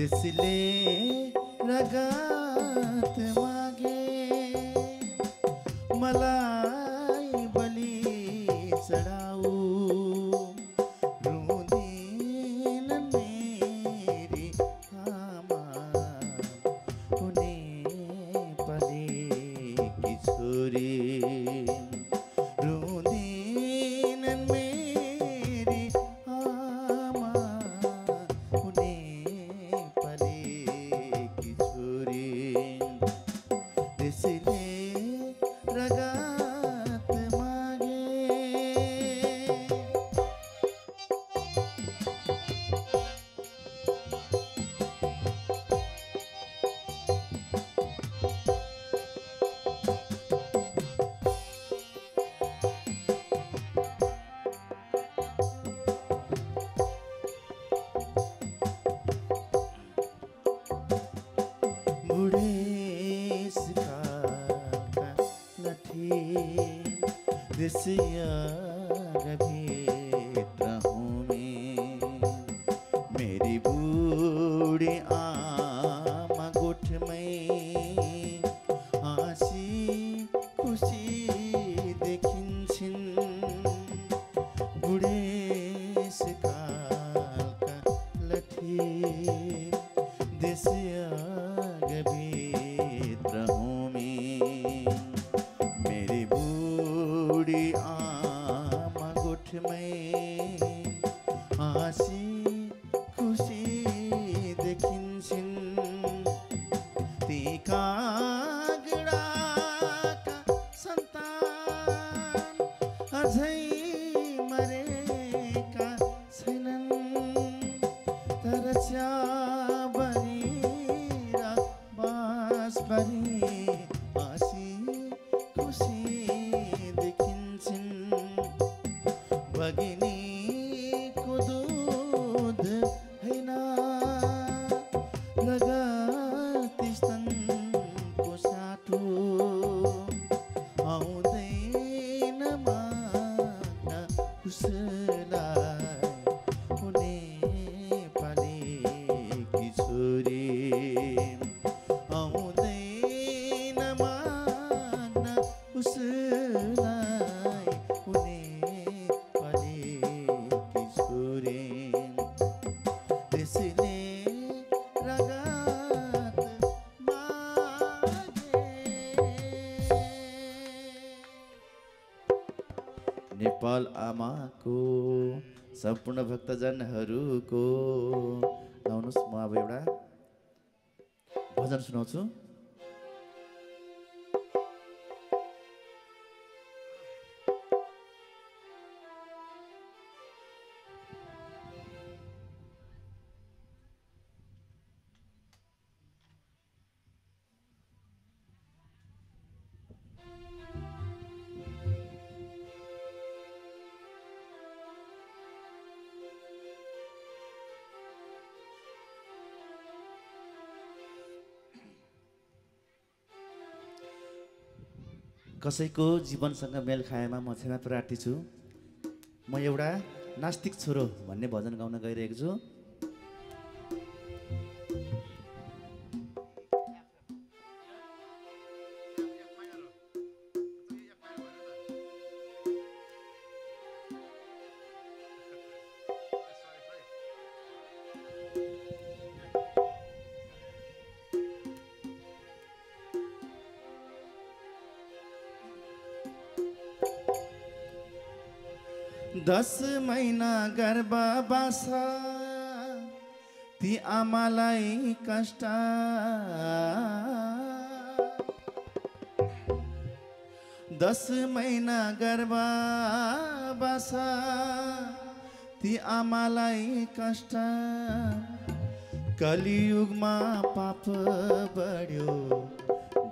त्यसले रगत मागे मलाई बलि चढाऊ रुँदिन मेरी आमा हुने पलेकी छोरी रुँदिन मेरी आमा हुने पलेकी छोरी त्यसले रगत मागे बुढेसकालका लठी देसियाभित्र हूँ मेरी बूढी आमा गोठमै हाँसी खुसी देखिन्छन् बुढेसकालका लठी देसियाभित्र हूँ मेरी बूढी आमा गोठमै हाँसी खुसी देखिन्छन् ती कागडाका सन्तान अझै मरेका छैनन् तर च्याबरी र बाँसबरी हाँसी खुसी देखिन्छन् भगिनीको दुध हैन रगती स्तनको साटो आउँदैन माग्न उसलाई हुने पालेकी छोरी आउँदैन माग्न उसलाई हुने पालेकी छोरी त्यसले रगत मागे। नेपाल आमाको सम्पूर्ण भक्तजनहरूको आउनुहोस्, म अब एउटा भजन सुनाउँछु। कसैको जीवनसँग मेल खाएमा म क्षमा प्रार्थी छु। म एउटा नास्तिक छोरो भन्ने भजन गाउन गइरहेको छु। दस महिना गर्भवास ती आमालाई कष्ट, दस महिना गर्भवास ती आमालाई कष्ट, कलियुगमा पाप बढ्यो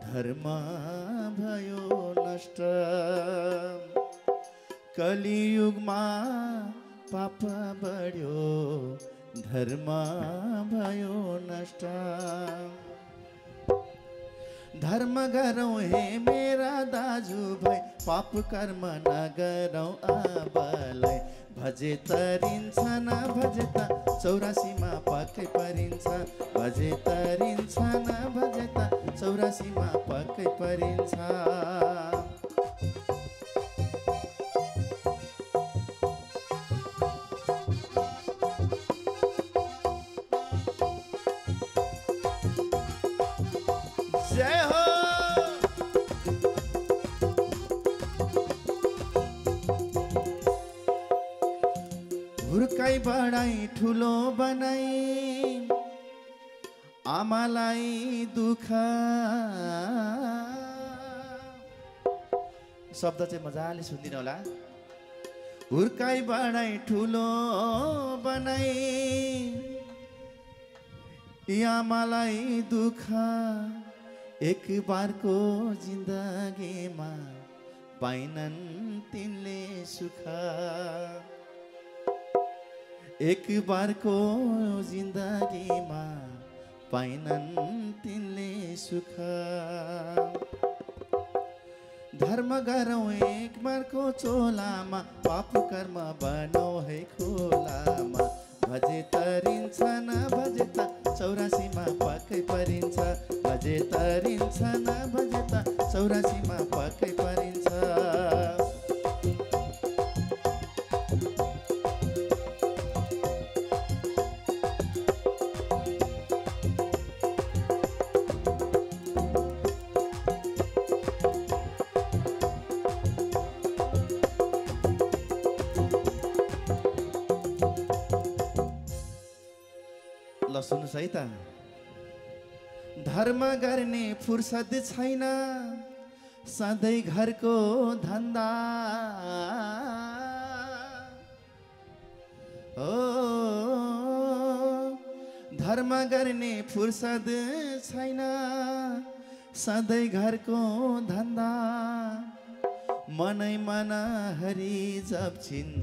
धर्म भयो नष्ट, कलियुगमा पाप बढ्यो धर्म भयो नष्ट। धर्म गरौँ हे मेरा दाजुभाइ, पाप कर्म नगरौँ अबलाई। भजे तरिन्छ नभजे त 84 मा पक्कै परिन्छ। भजे तरिन्छ नभजे त 84 मा पक्कै परिन्छ। जय हो। हुर्काई बढाई ठुलो बनाई आमालाई दुःख। शब्द चाहिँ मजाले सुनिदिनु होला। हुर्काई बढाई ठुलो बनाई आमालाई दुःख। एक बारको जिन्दगीमा पाइनन् तिनले सुख। एक बारको जिन्दगीमा पाइनन् तिनले सुख। धर्म गरौँ एक बारको चोलामा, पाप कर्म बनौ है खोलामा। भजे तरिन्छ नभजे त 84 मा पक्कै परिन्छ। भजे तरिन्छ नभजे त 84 मा पक्कै परिन्छ। ल सुन्नुहोस् है त। धर्म गर्ने फुर्सद छैन सधैँ घरको धन्दा। ओ धर्म गर्ने फुर्सद छैन सधैँ घरको धन्दा। मनै मन हरि जप्छिन्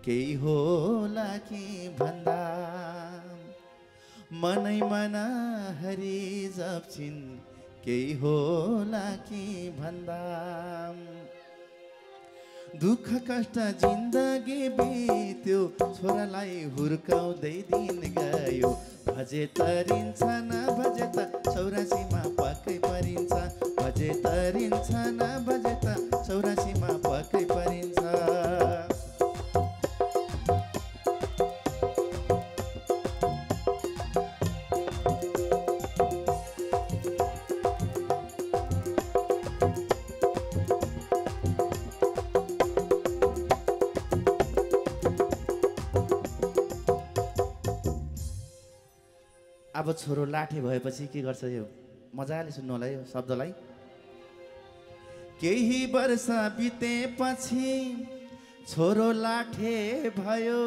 केही होला कि भन्दा। मनै मन हरि जप्छिन् केही होला कि भन्दा। दुःख कष्ट जिन्दगी बित्यो छोरालाई हुर्काउँदै दिन गयो। भजे तरिन्छ नभजे त 84 मा पक्कै परिन्छ। भजे तरिन्छ नभजे त 84 मा पक्कै परिन्छ। अब छोरो लाठे भएपछि के गर्छ यो मजाले सुन्नु होला यो शब्दलाई। केही वर्ष बितेपछि छोरो लाठे भयो।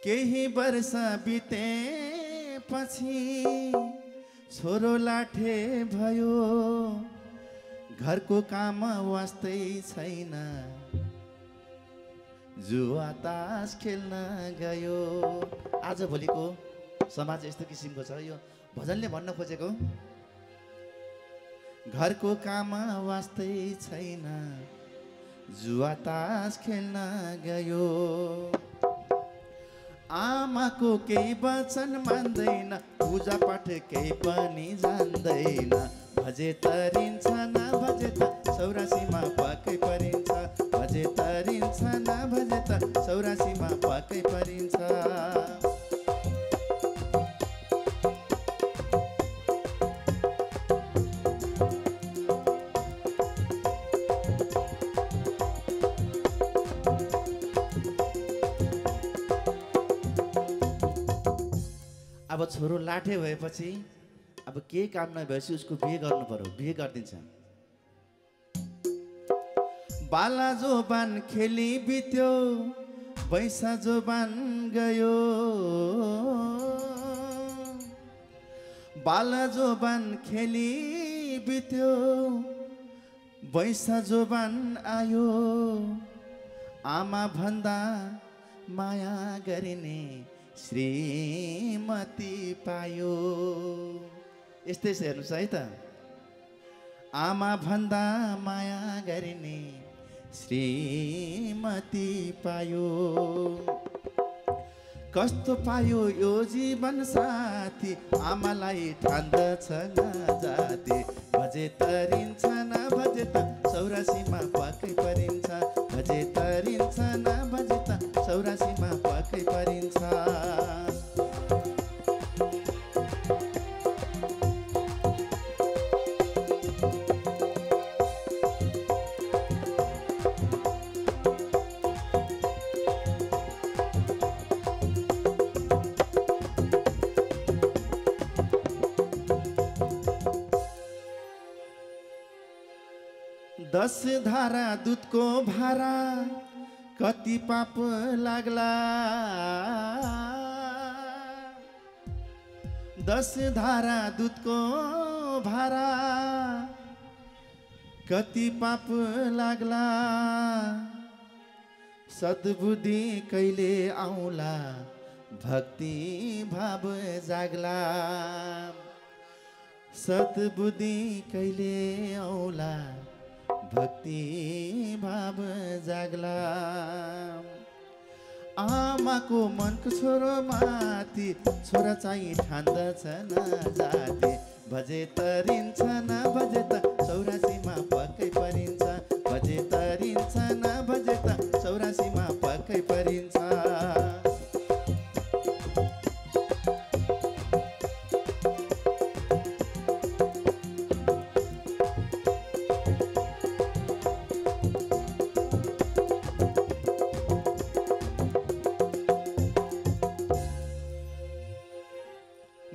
केही वर्ष बितेपछि छोरो लाठे भयो। घरको काम वास्तै छैन जुवा तास खेल्न गयो। आज भोलिको समाज यस्तो किसिमको छ। यो भजनले भन्न खोजेको घरको काम वास्तै छैन जुवा तास खेल्न गयो। आमाको केही वचन मान्दैन पूजा पाठ केही पनि जान्दैन। भजे तरिन्छ नभजे त 84 मा पक्कै परिन्छ। भजे तरिन्छ नभजे त 84 मा पक्कै परिन्छ। अब छोरो लाठे भएपछि अब के काम नभएपछि उसको बिहे गर्नु पर्यो। बिहे गरिदिन्छ। बाला जोबान खेली बित्यो बैसा जोबान गयो। बाला जोबान खेली बित्यो बैसा जोबान आयो। आमा भन्दा माया गरिने श्रीमती श्रीमती पायो। यस्तै छ हेर्नुहोस् है त। आमा भन्दा माया गर्ने श्रीमती पायो। कस्तो पायो यो जीवन साथी, आमालाई ठान्दछ न जाति। भजे तरिन्छ नभजे त 84मा पक्कै परिन्छ। भजे तरिन्छ नभजे त 84मा पक्कै परिन्छ। दस धारा दुधको भारा कति पाप लाग्ला। 10 धारा दुधको भारा कति पाप लाग्ला। सद्बुद्धि कहिले आउला भक्ति भाव जाग्ला। सद्बुद्धि कहिले आउला भक्ति भाव जाग्ला। आमाको मनको छोरो माथि छोरा चाहिँ ठान्दछ न जाति। भजे तरिन्छ न भजे त 84मा पक्कै परिन्छ। भजे तरिन्छ न भजे त 84मा पक्कै परिन्छ।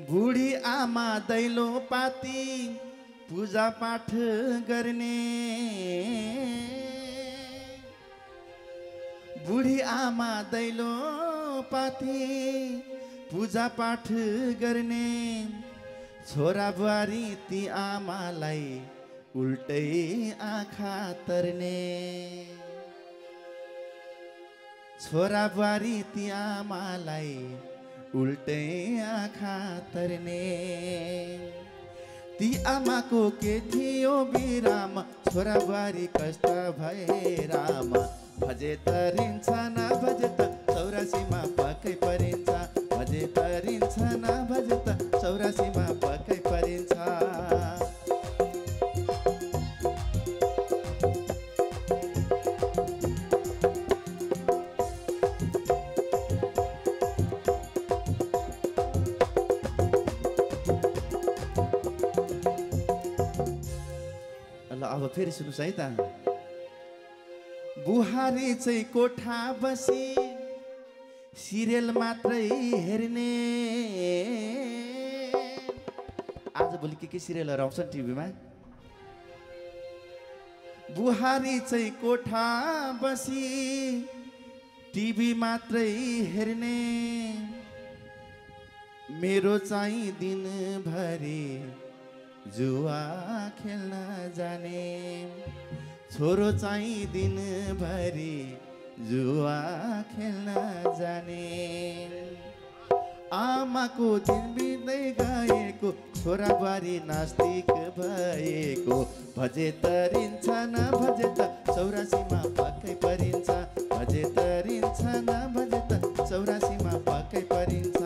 बुढी आमा दैलो पाती पूजा पाठ गर्ने। बुढी आमा दैलो पाती पूजा पाठ गर्ने। छोरा बुहारी ती आमालाई उल्टै आँखा तर्ने। छोरा बुहारी ती आमालाई उल्टै आँखा तर्ने। ती आमाको के थियो बिराम, छोरा बुहारी कष्ट भए राम। भजे तरिन्छ न भजे त 84मा पक्कै परिन्छ। भजे तरिन्छ न भजे त 84मा पक्कै परिन्छ। अब फेरि सुन्नुहोस् है त। बुहारी चाहिँ कोठा बसी सिरियल मात्रै हेर्ने। आजभोलि के सिरियलहरू आउँछन् टिभीमा। बुहारी चाहिँ कोठा बसी टिभी मात्रै हेर्ने। मेरो चाहिँ दिनभरि जुवा खेल्न जाने। छोरो चाहिँ दिनभरि जुवा खेल्न जाने। आमाको दिन बित्दै गएको, छोरा बुहारी नास्तिक भएको। भजे तरिन्छ न भजे त 84मा पक्कै परिन्छ। भजे तरिन्छ न भजे त 84मा पक्कै परिन्छ।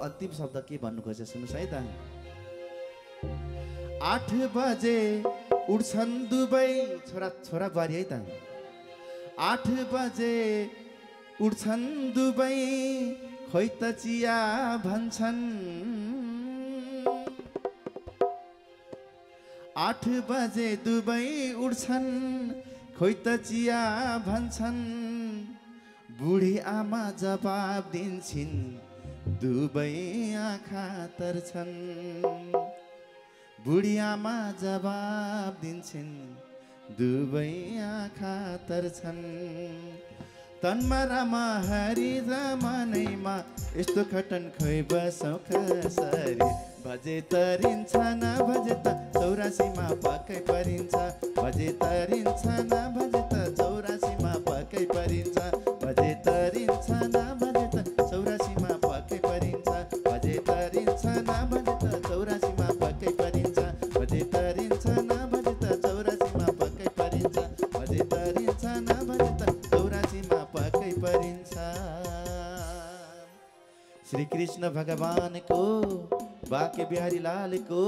अन्तिम शब्द के भन्नु खोजेछ सुन्नुहोस् है त। 8 बजे उठ्छन् दुबै छोरा बुहारी है त। 8 बजे उठ्छन् दुबै खोइ त चिया भन्छन्। 8 बजे दुबै उठ्छन् खोइ त चिया भन्छन्। बुढी आमा जवाब दिन्छन् दुबै आँखा तर्छन्। बुढी आमा जवाब दिन्छन् दुबै आँखा तर्छन्। तनमा रामा हरि जमानैमा यस्तो खटन खोइ बसौँ कसरी भजे तरिन्छ न भजे त 84 पक्कै परिन्छ भजे तरिन्छ न भजे त 84 पक्कै परिन्छ भजे तरिन्छ न भजे त 84 पक्कै परिन्छ भजे तरिन्छ न भजे त 84 पक्कै परिन्छ भजे तरिन्छ न भजे त 84 पक्कै परिन्छ भजे तरिन्छ न भजे त 84 पक्कै परिन्छ। श्री कृष्ण भगवान को बाके बिहारी लाल को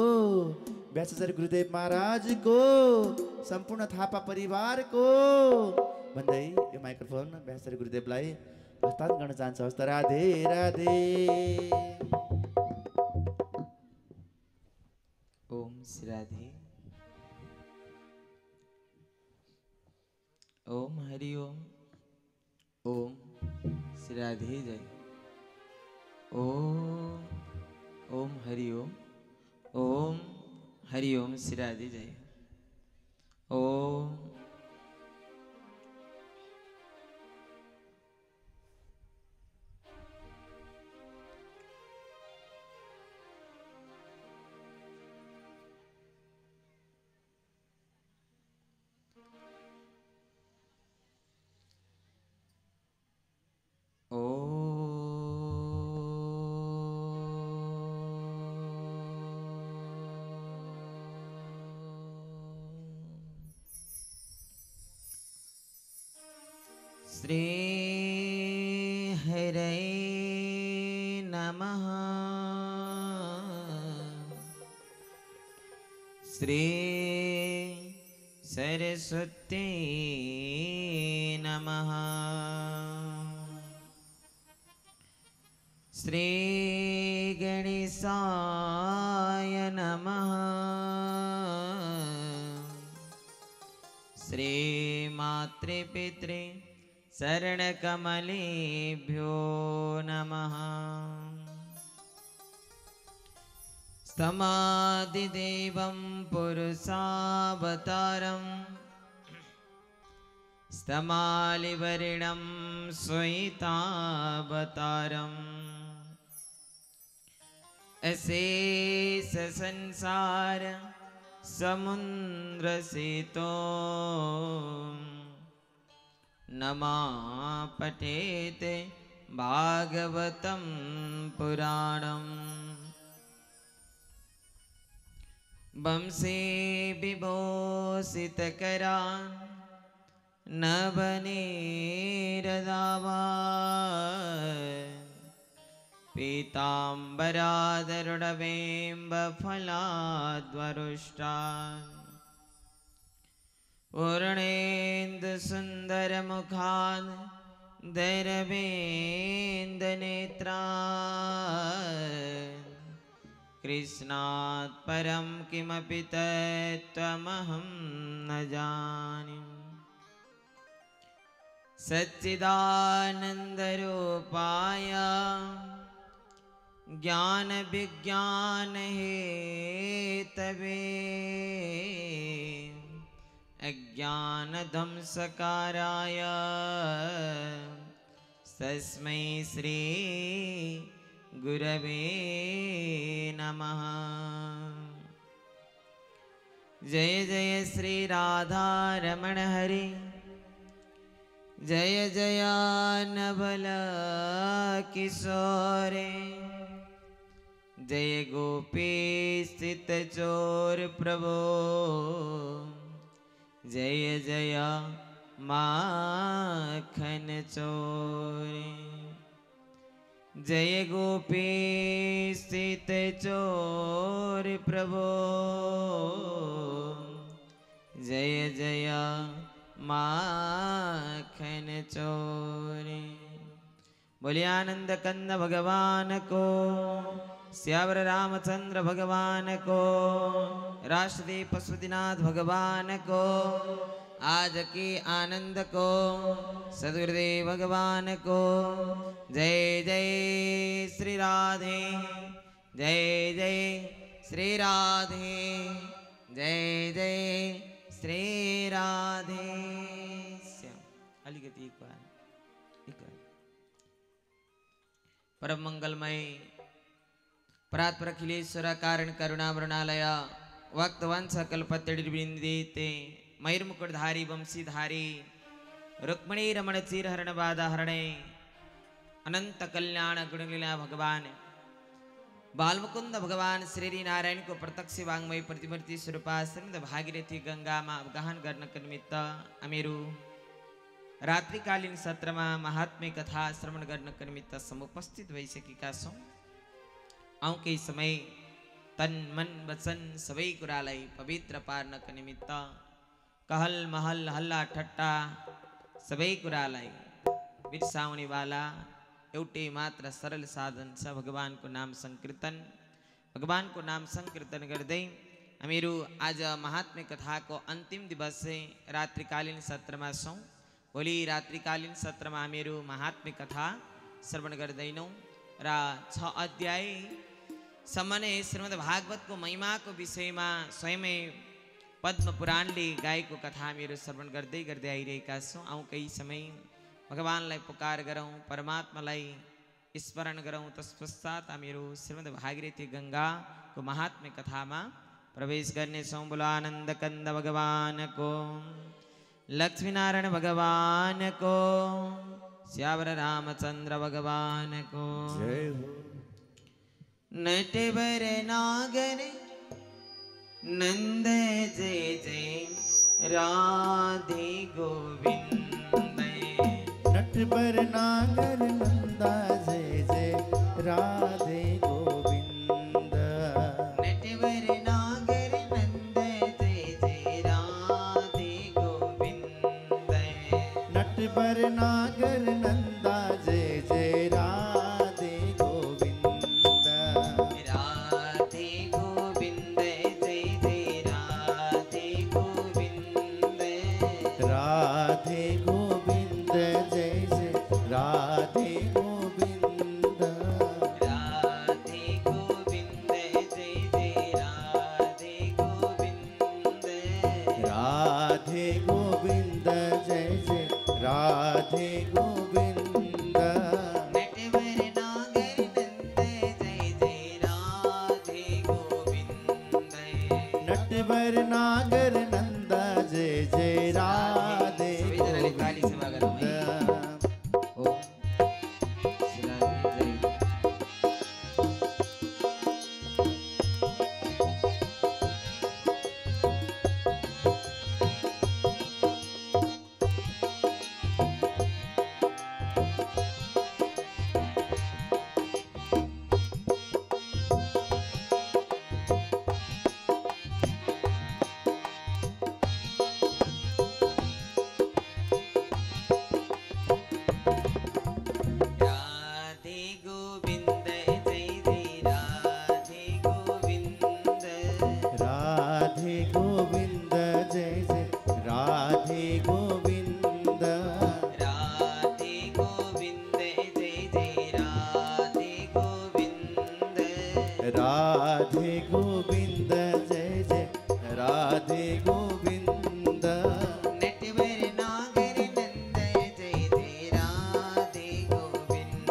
व्यासाचार्य गुरुदेव महाराज को सम्पूर्ण थापा परिवार को भन्दै यो माइक्रोफोन व्यासाचार्य गुरुदेवलाई हस्तान्तरण गर्न चाहन्छ। हस्त राधे राधे। ओम श्री राधे। ओम हरि ओम। ओम श्री राधे जय। ओम हरि ओम। ओम हरि ओम श्री राधे जय। ओम श्री हरे नमः। श्री सरस्वती नमः। श्री गणेशाय नमः। श्री मातृपितृ शरणकमलेभ्यो नमः। स्तमादिदेवं पुरुषावतारं स्तमालिवर्णं श्वेतावतारम् अशेष संसार समुद्र सेतो नमा पठेत भागवतं पुराणम् वंशे विभूषितकरा नवनीरदावा पीताम्बरादरुणबिम्बफलाद्वरुष्टान् पूर्णेन्दुसुन्दरमुखान् दरवेन्दनेत्रान् कृष्णात् परं किमपि तत्त्वमहं न जाने। सच्चिदानन्दरूपाय ज्ञानविज्ञानहेतवे अज्ञानध्वंसकाराय तस्मै श्री गुरवे नमः। जय जय श्री राधा रमण हरि जय जय नवल किशोरे जय गोपी स्थित चोर प्रभो जय जय माखन चोरे जय गोपी स्थित चोर प्रभो जय जय माखन चोरे। बोलिए आनंद कंद भगवान को, श्यावर रामचंद्र भगवान को, राष्ट्रदीप पशुपतिनाथ भगवान को, आज की आनंद को सदगुरुदेव भगवान को। जय जय श्री राधे जय जय श्री राधे जय जय श्री राधे। अलिकति परम मंगलमय परात्पर अखिलेश्वर कारण करुणा वृणालय वक्त वंश कल्पतडिर्बिंदीते मयूर मुकुटधारी वंशीधारी रुक्मणी रमण चीर हरण बाधा हरणे अनंत कल्याण गुणलीला भगवान बालमुकुंद भगवान श्री नारायण को प्रत्यक्ष वांग्मय प्रतिमूर्ति स्वरूपा श्रीमद भागीरथी गंगा में अवगाहन करने के निमित्त अमेरु रात्रिकालीन सत्र में महात्म्य कथा श्रवण करने के निमित्त समुपस्थित वही सकेका छौं। आउँ केही समय तन मन वचन सबै कुरालाई पवित्र पार्नका निमित्त कहल महल हल्ला ठट्टा सबै कुरालाई बिर्साउने वाला एउटै मात्र सरल साधन छ भगवानको नाम संकीर्तन। भगवानको नाम संकीर्तन गर्दै हामीहरू आज महात्म्य कथाको अन्तिम दिवस चाहिँ रात्रिकालीन सत्रमा छौं। भोलि रात्रिकालीन सत्रमा हामीहरू महात्म्य कथा श्रवण गर्दैनौं र 6 अध्याय सम्मनै श्रीमद् भागवतको महिमाको विषयमा स्वयमै पद्म पुराणले गाएको कथा हामीहरू श्रवण गर्दै गर्दै आइरहेका छौं। आउँ केही समय भगवानलाई पुकार गरौँ, परमात्मालाई स्मरण गरौँ। तत्पश्चात हामीहरू श्रीमद् भागीरथी गंगाको महात्म्य कथामा प्रवेश गर्नेछौँ। बोलो आनन्द कंद भगवानको, लक्ष्मीनारायण भगवानको, श्यावर रामचंद्र भगवानको जय हो। नटवर नागर नंद जय जय राधे गोविंद। नटवर नागर नंदा जय जय राधे गोविंद। नटवर नागर नंद जय जय राधे गोविंद। नटवर नागर नंदा जय जय राधे गोविंद। राधे गोविंद जय जय राधे गोविंद। राधे गोविंद जय जय राधे गोविंद। राधे गोविंद जय जय राधे गोविंद। राधे गोविंद जय जय राधे गोविंद। नटवर नागर नंद जय जय राधे गोविंद। नटवर नागर नंदा जय जय राधे सभी जनाले ताली से वागा रहो। गोविंद। ओम श्री राधे जय। राधे गोविंद जय जय राधे गोविंद। राधे गोविंद जय जय राधे गोविंद। राधे गोविंद जय जय राधे गोविंद। राधे गोविंद जय जय राधे गोविंद। नटवर नागर नंद जय जय राधे गोविंद।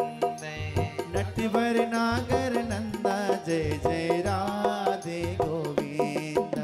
नटवर नागर नंदा जय जय राधे गोविंद।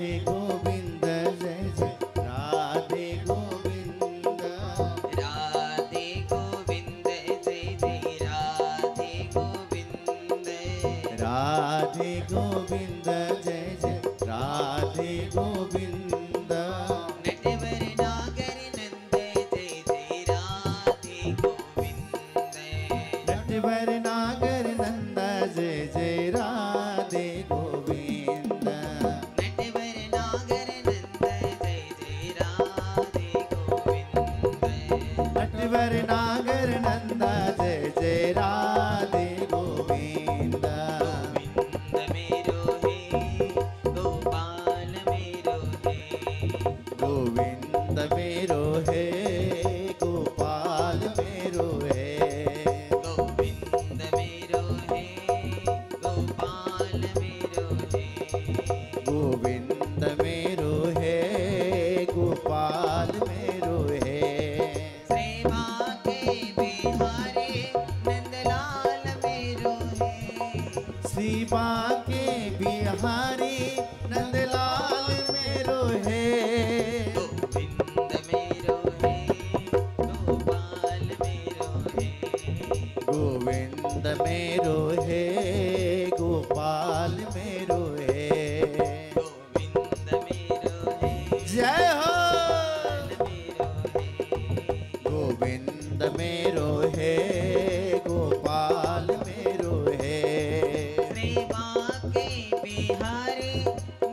राधे गोविंद जय जय राधे गोविंद राधे गोविंद जय जय राधे गोविंद राधे गोविंद जय जय राधे गोविंद नटवर नागर नंद जय जय राधे गोविंद नटवर नागर नंद जय जय राधे गोविंद नटवर नागर नंद जय जय राधे गोविंद नटवर नागर नंद जय जय राधे गोविंद गोविंद मेरो हे गोपाल मेरो हे गोविंद मेरो है गोपाल मेरो है गोविंद मेरो हे गोपाल मेरो हे गोविंद मेरो है गोपाल मेरो है सेवा के बिहारी नंदलाल मेरो हे श्री बाके बिहारी नंदलाल मेरो है गोविंद मेरो हे गोपाल मेरो हे गोविंद मेरो है गोपाल मेरो है गोविंद मेरो हे जय हो मेरो हे गोविंद मेरो है गोपाल मेरो है सेवा के बिहारी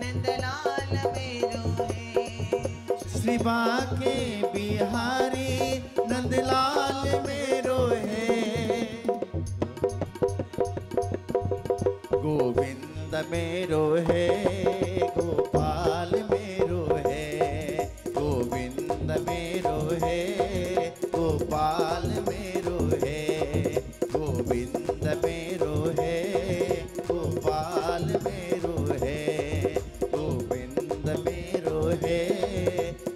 नंदलाल मेरो हे श्री बाके बिहारी नंदलाल मेरो है गोविंद मेरो है गोपाल मेरो है गोविंद मेरो है गोपाल मेरो है गोविंद मेरो है गोपाल मेरो है गोविंद मेरो है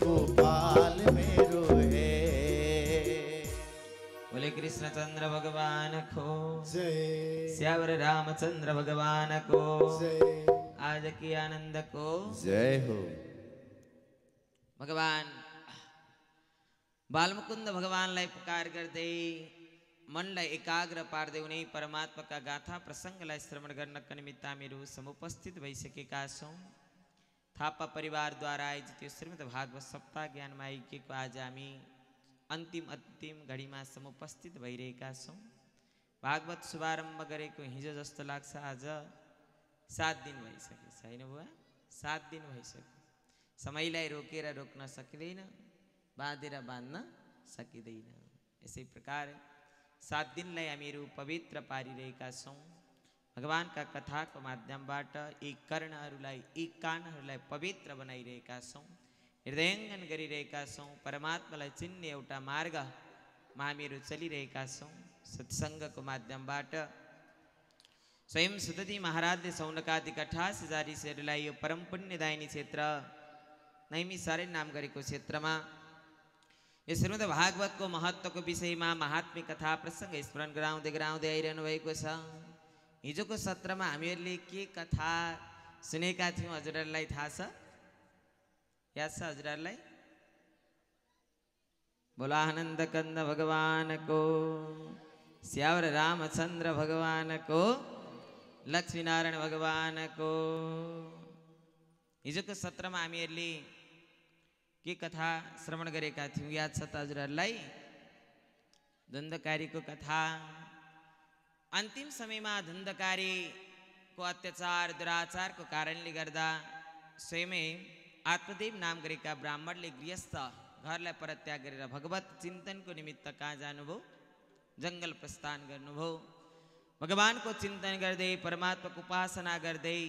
गोपाल मेरो है बोले कृष्णचंद्र भगवान को जय श्यावर रामचंद्र भगवान को जय आज की आनंद को जय हो भगवान बालमुकुंद भगवान लाई पुकार करते मन लाई एकाग्र पार देवने परमात्मा का गाथा प्रसंग लाई श्रवण गर्न निमित्त मेरो समुपस्थित भइसकेका छौं थापा परिवार द्वारा आयोजित श्रीमद् भागवत सप्ताह ज्ञान माइकेको आज हामी अन्तिम घडीमा समुपस्थित भइरहेका छौं भागवत शुभारम्भ गरेको हिजो जस्तो लाग्छ आज 7 दिन भइसकेछ हैन बुवा 7 दिन भइसक्यो समयलाई रोकेर रोक्न सकिँदैन बाँधेर बाँध्न सकिँदैन यसै प्रकार 7 दिनलाई हामीहरू पवित्र पारिरहेका छौं भगवानका कथाको माध्यमबाट यी कर्णहरूलाई यी कानहरूलाई पवित्र बनाइरहेका छौं हृदयङ्गन गरिरहेका छौं परमात्मालाई चिन्ने एउटा मार्गमा हामीहरू चलिरहेका छौं सत्सङ्गको माध्यमबाट स्वयं सुतजी महाराजले सौनकादिक 88 ऋषिहरूलाई यो परम पुण्यदायिनी क्षेत्र नैमिसारण्य नाम गरेको क्षेत्रमा यो श्रीमद् भागवतको महत्त्वको विषयमा महात्म्य कथा प्रसङ्ग स्मरण गराउँदै आइरहनु भएको छ हिजोको सत्रमा हामीहरूले के कथा सुनेका थियौँ हजुरहरूलाई थाहा छ याद छ हजुरहरूलाई बोला आनन्द कंद भगवानको श्यावर रामचन्द्र भगवानको लक्ष्मीनारायण भगवानको हिजोको सत्रमा हामीहरूले के कथा श्रवण गरेका थियौँ याद छ त हजुरहरूलाई धुन्धकारीको कथा अन्तिम समयमा धुन्धकारीको अत्याचार दुराचारको कारणले गर्दा स्वयमै आत्मदेव नाम गरेका ब्राह्मणले गृहस्थ घरलाई परित्याग गरेर भगवत चिन्तनको निमित्त कहाँ जानुभयो जङ्गल प्रस्थान गर्नुभयो भगवानको चिन्तन गर्दै परमात्माको उपासना गर्दै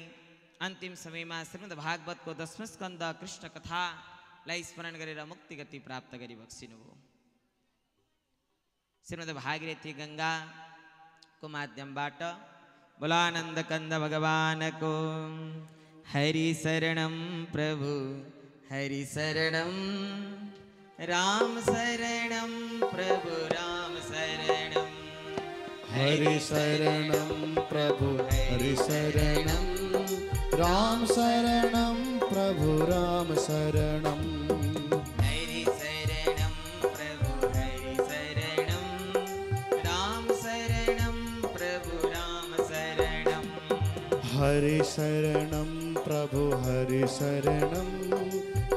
अन्तिम समयमा श्रीमद् भागवतको 10औं स्कन्द कृष्ण कथालाई स्मरण गरेर मुक्ति गति प्राप्त गरी बक्सिनुभयो श्रीमद् भागीरथी गङ्गाको माध्यमबाट बोलानन्द कंद भगवानको हरि शरणं प्रभु हरि शरणं राम शरणं प्रभु राम शरणं हरि शरणं प्रभु हरि शरणं राम शरणं प्रभु प्रभु राम शरणं हरि शरणं प्रभु हरि शरणं राम शरणं प्रभु राम शरणं हरि शरणं प्रभु हरि शरणं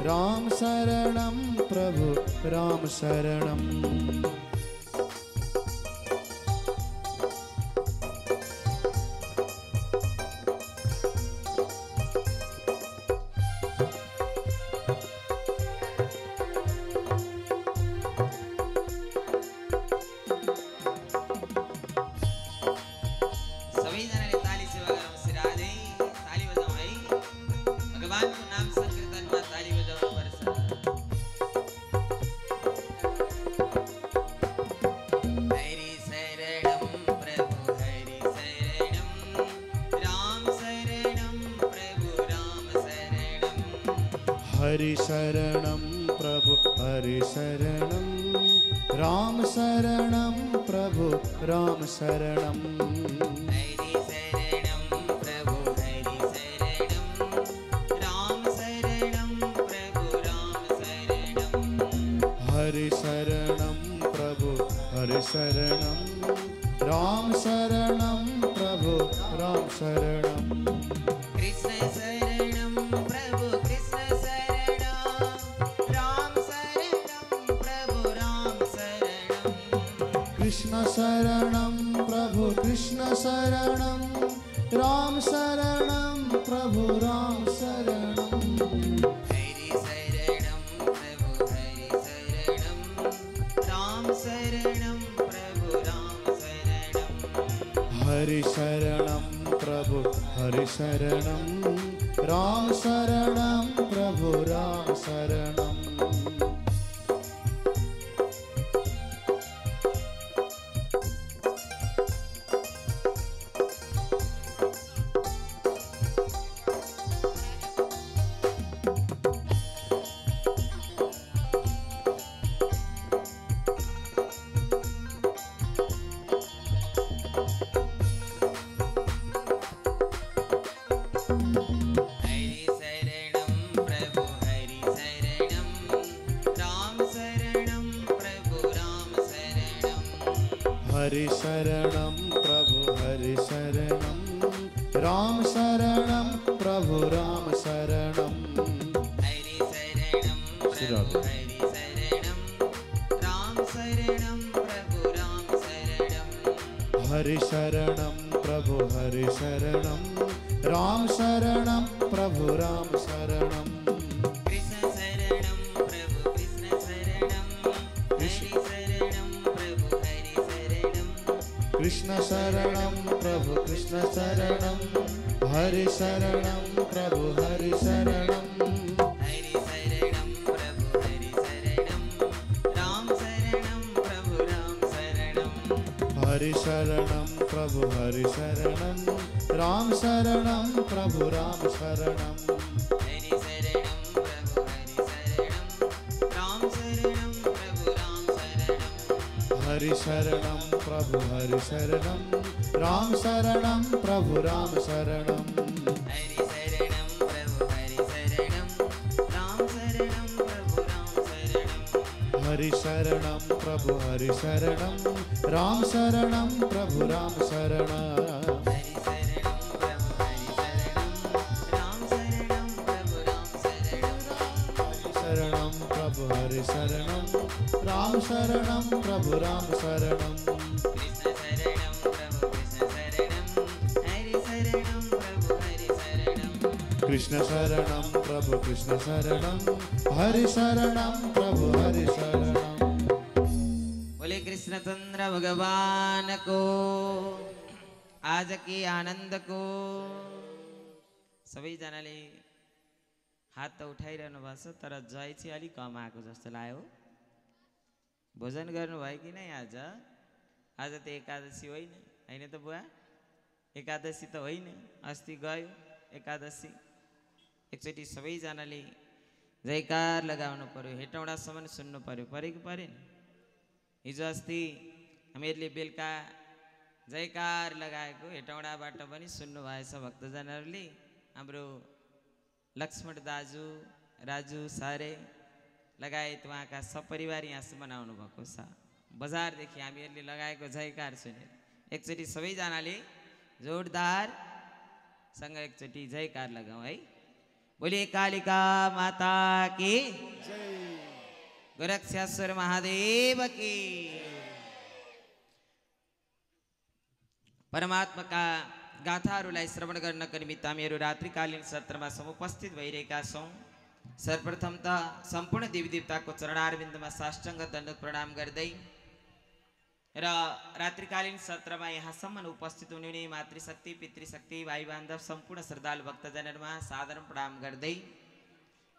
राम शरणं प्रभु राम शरणं सबैजनाले ताली सेवा गरौँ सिराजै ताली बजाउँ है भगवानको नाम संकीर्तनमा ताली बजाउनु पर्छ हरि शरणं प्रभु हरि शरणं राम शरणं प्रभु राम शरणं हरि शरणं प्रभु हरि शरणं राम शरणं प्रभु राम शरणं हरि शरणं प्रभु हरि शरणं राम शरणं प्रभु राम शरणं हरि शरणं प्रभु हरि शरणं राम शरणं प्रभु राम शरणं कृष्ण शरणं प्रभु कृष्ण शरणं राम शरणं प्रभु राम शरणं कृष्ण शरणं प्रभु कृष्ण शरणं राम शरणं प्रभु राम शरणं हरि शरणं प्रभु हरि शरणं राम शरणं प्रभु राम शरणं हरि शरणं प्रभु हरि शरणं राम शरणं प्रभु राम शरणं हरि शरणं प्रभु हरि शरणं राम शरणं प्रभु राम शरणं हरि शरणं प्रभु हरि शरणं राम शरणं प्रभु राम शरणं हरि शरणं प्रभु हरि शरणं राम शरणं प्रभु राम शरणं हरि शरणं प्रभु हरि शरणं राम शरणं प्रभु राम शरणं कृष्ण शरणं प्रभु कृष्ण शरणं हरि शरणं प्रभु हरि शरणं कृष्ण शरणं प्रभु कृष्ण शरणं हरि शरणं प्रभु हरि शरणं हरि शरणं प्रभु हरि शरणं राम शरणं प्रभु राम शरणं हरि शरणं प्रभु हरि शरणं राम शरणं प्रभु राम शरणं हरि शरणं प्रभु हरि शरणं राम शरणं प्रभु राम शरणं हरि शरणं प्रभु हरि शरणं राम शरणं प्रभु राम शरणं हरि शरणं प्रभु हरि शरणं राम शरणं प्रभु राम शरणं हरि शरणं प्रभु हरि शरणं राम शरणं प्रभु राम शरणं हरि शरणं प्रभु हरि शरणं राम शरणं प्रभु राम शरणं शरणं प्रभु हरि शरणं राम शरणं प्रभु राम शरणं कृष्ण शरणं प्रभु कृष्ण शरणं हरि शरणं प्रभु हरि शरणं कृष्ण शरणं प्रभु कृष्ण शरणं हरि शरणं प्रभु हरि शरणं बोले कृष्णचंद्र भगवान को आज के आनंद को सबैजनाले हात त उठाइरहनु भएको छ तर जय चाहिँ अलिक कम आएको जस्तो लाग्यो भोजन गर्नुभयो कि नै आज आज त एकादशी होइन होइन त बुवा एकादशी त होइन अस्ति गयो एकादशी एकचोटि सबैजनाले जयकार लगाउनु पर्यो हेटौँडासम्म सुन्नु पर्यो परेको परेन हिजो अस्ति हामीहरूले बेलुका जयकार लगाएको हेटौँडाबाट पनि सुन्नु भएछ भक्तजनहरूले हाम्रो लक्ष्मण दाजु राजु सारे लगायत उहाँका सपरिवार यहाँसम्म आउनु भएको छ। बजारदेखि हामीहरूले लगाएको जयकार सुनेर एकचोटि सबैजनाले जोरदारसँग एकचोटि जयकार लगाऊ है। बोले कालिका माता की गोरक्षेश्वर महादेव की। परमात्माका गाथाहरूलाई श्रवण गर्नको निमित्त हामीहरू रात्रिकालीन सत्रमा समुपस्थित भइरहेका छौँ। सर्वप्रथम त सम्पूर्ण देवी देवताको चरणारविन्दमा साष्टाङ्ग दण्डवत प्रणाम गर्दै र रात्रिकालीन सत्रमा यहाँसम्म उपस्थित हुनुहुने मातृशक्ति पितृशक्ति भाइ बान्धव सम्पूर्ण श्रद्धालु भक्तजनहरूमा साधारण प्रणाम गर्दै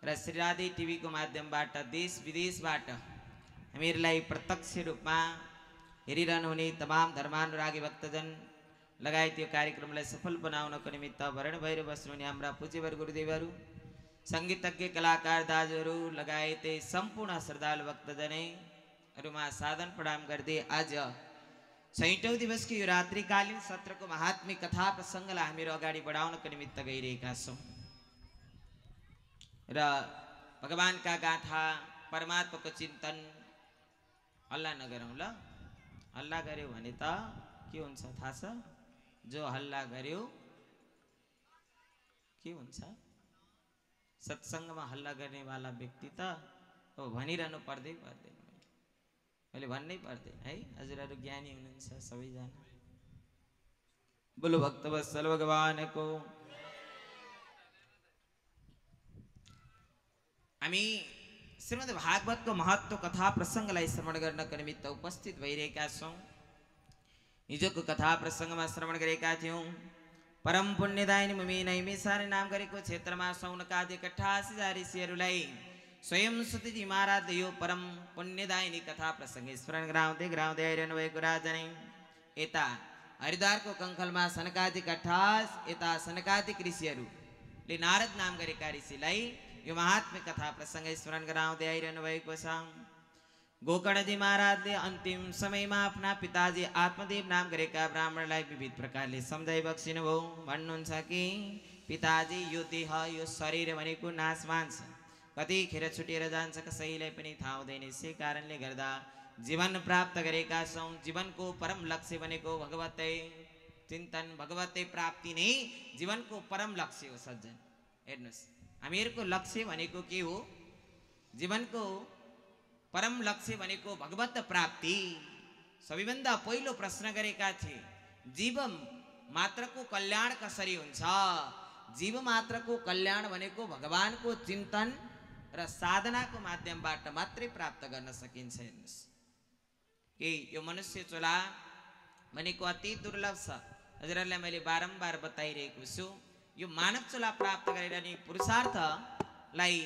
र श्रीराधे टिभीको माध्यमबाट देश विदेशबाट हामीहरूलाई प्रत्यक्ष रूपमा हेरिरहनुहुने तमाम धर्मानुरागी भक्तजन लगायत यो कार्यक्रमलाई सफल बनाउनको निमित्त वर्ण भएर बस्नुहुने हाम्रा पूज्यवर गुरुदेवहरू, सङ्गीतज्ञ कलाकार दाजुहरू लगायत सम्पूर्ण श्रद्धालु भक्तजनहरूमा साधन प्रणाम गर्दै आज 6औं दिवसको यो रात्रिकालीन सत्रको महात्म्य कथा प्रसङ्गलाई हामीहरू अगाडि बढाउनको निमित्त गइरहेका छौँ र भगवानका गाथा परमात्माको चिन्तन। हल्ला नगरौँ ल, हल्ला गर्यो भने त के हुन्छ थाहा छ? जो हल्ला गर्यो के हुन्छ? सत्सङ्गमा हल्ला गर्नेवाला व्यक्ति त अब भनिरहनु पर्दैन, मैले भन्नै पर्दैन है। हजुरहरू ज्ञानी हुनुहुन्छ सबैजना। बोलो भक्तवत्सल भगवानको। हामी श्रीमद् भागवतको महत्त्व कथा प्रसङ्गलाई श्रवण गर्नको निमित्त उपस्थित भइरहेका छौँ। हिजोको कथा प्रसङ्गमा श्रवण गरेका थियौँ। परम पुण्यदायिनी मुमि नैमिसारण्य नाम गरेको क्षेत्रमा सौनकादि 88 ऋषिहरूलाई स्वयं सुतजी महाराजले यो परम पुण्यदायिनी कथा प्रसङ्ग स्मरण गराउँदै आइरहनु भएको राजनै यता हरिद्वारको कङ्खलमा सनकादिक 28 यता सनकादिक ऋषिहरूले नारद नाम गरेका ऋषिलाई यो महात्म्य कथा प्रसङ्ग स्मरण गराउँदै आइरहनु भएको छ। गोकर्णजी महाराजले अन्तिम समयमा आफ्ना पिताजी आत्मदेव नाम गरेका ब्राह्मणलाई विविध प्रकारले सम्झाइ बक्सिनु भयो। भन्नुहुन्छ कि पिताजी यो देह यो शरीर भनेको नाशमान छ, कतिखेर छुटेर जान्छ कसैलाई पनि थाहा हुँदैन। यसै कारणले गर्दा जीवन प्राप्त गरेका छौँ। जीवनको परम लक्ष्य भनेको भगवतै चिन्तन भगवतै प्राप्ति नै जीवनको परम लक्ष्य हो। सज्जन हेर्नुहोस्, हामीहरूको लक्ष्य भनेको के हो? जीवनको परम लक्ष्य भनेको भगवत प्राप्ति। सबैभन्दा पहिलो प्रश्न गरेका थिए, जीव मात्रको कल्याण कसरी हुन्छ? जीव मात्रको कल्याण भनेको भगवानको चिन्तन र साधनाको माध्यमबाट मात्रै प्राप्त गर्न सकिन्छ। हेर्नुहोस् कि यो मनुष्य चोला भनेको अति दुर्लभ छ। हजुरहरूलाई मैले बारम्बार बताइरहेको छु। यो मानव चोला प्राप्त गरेर नि पुरुषार्थलाई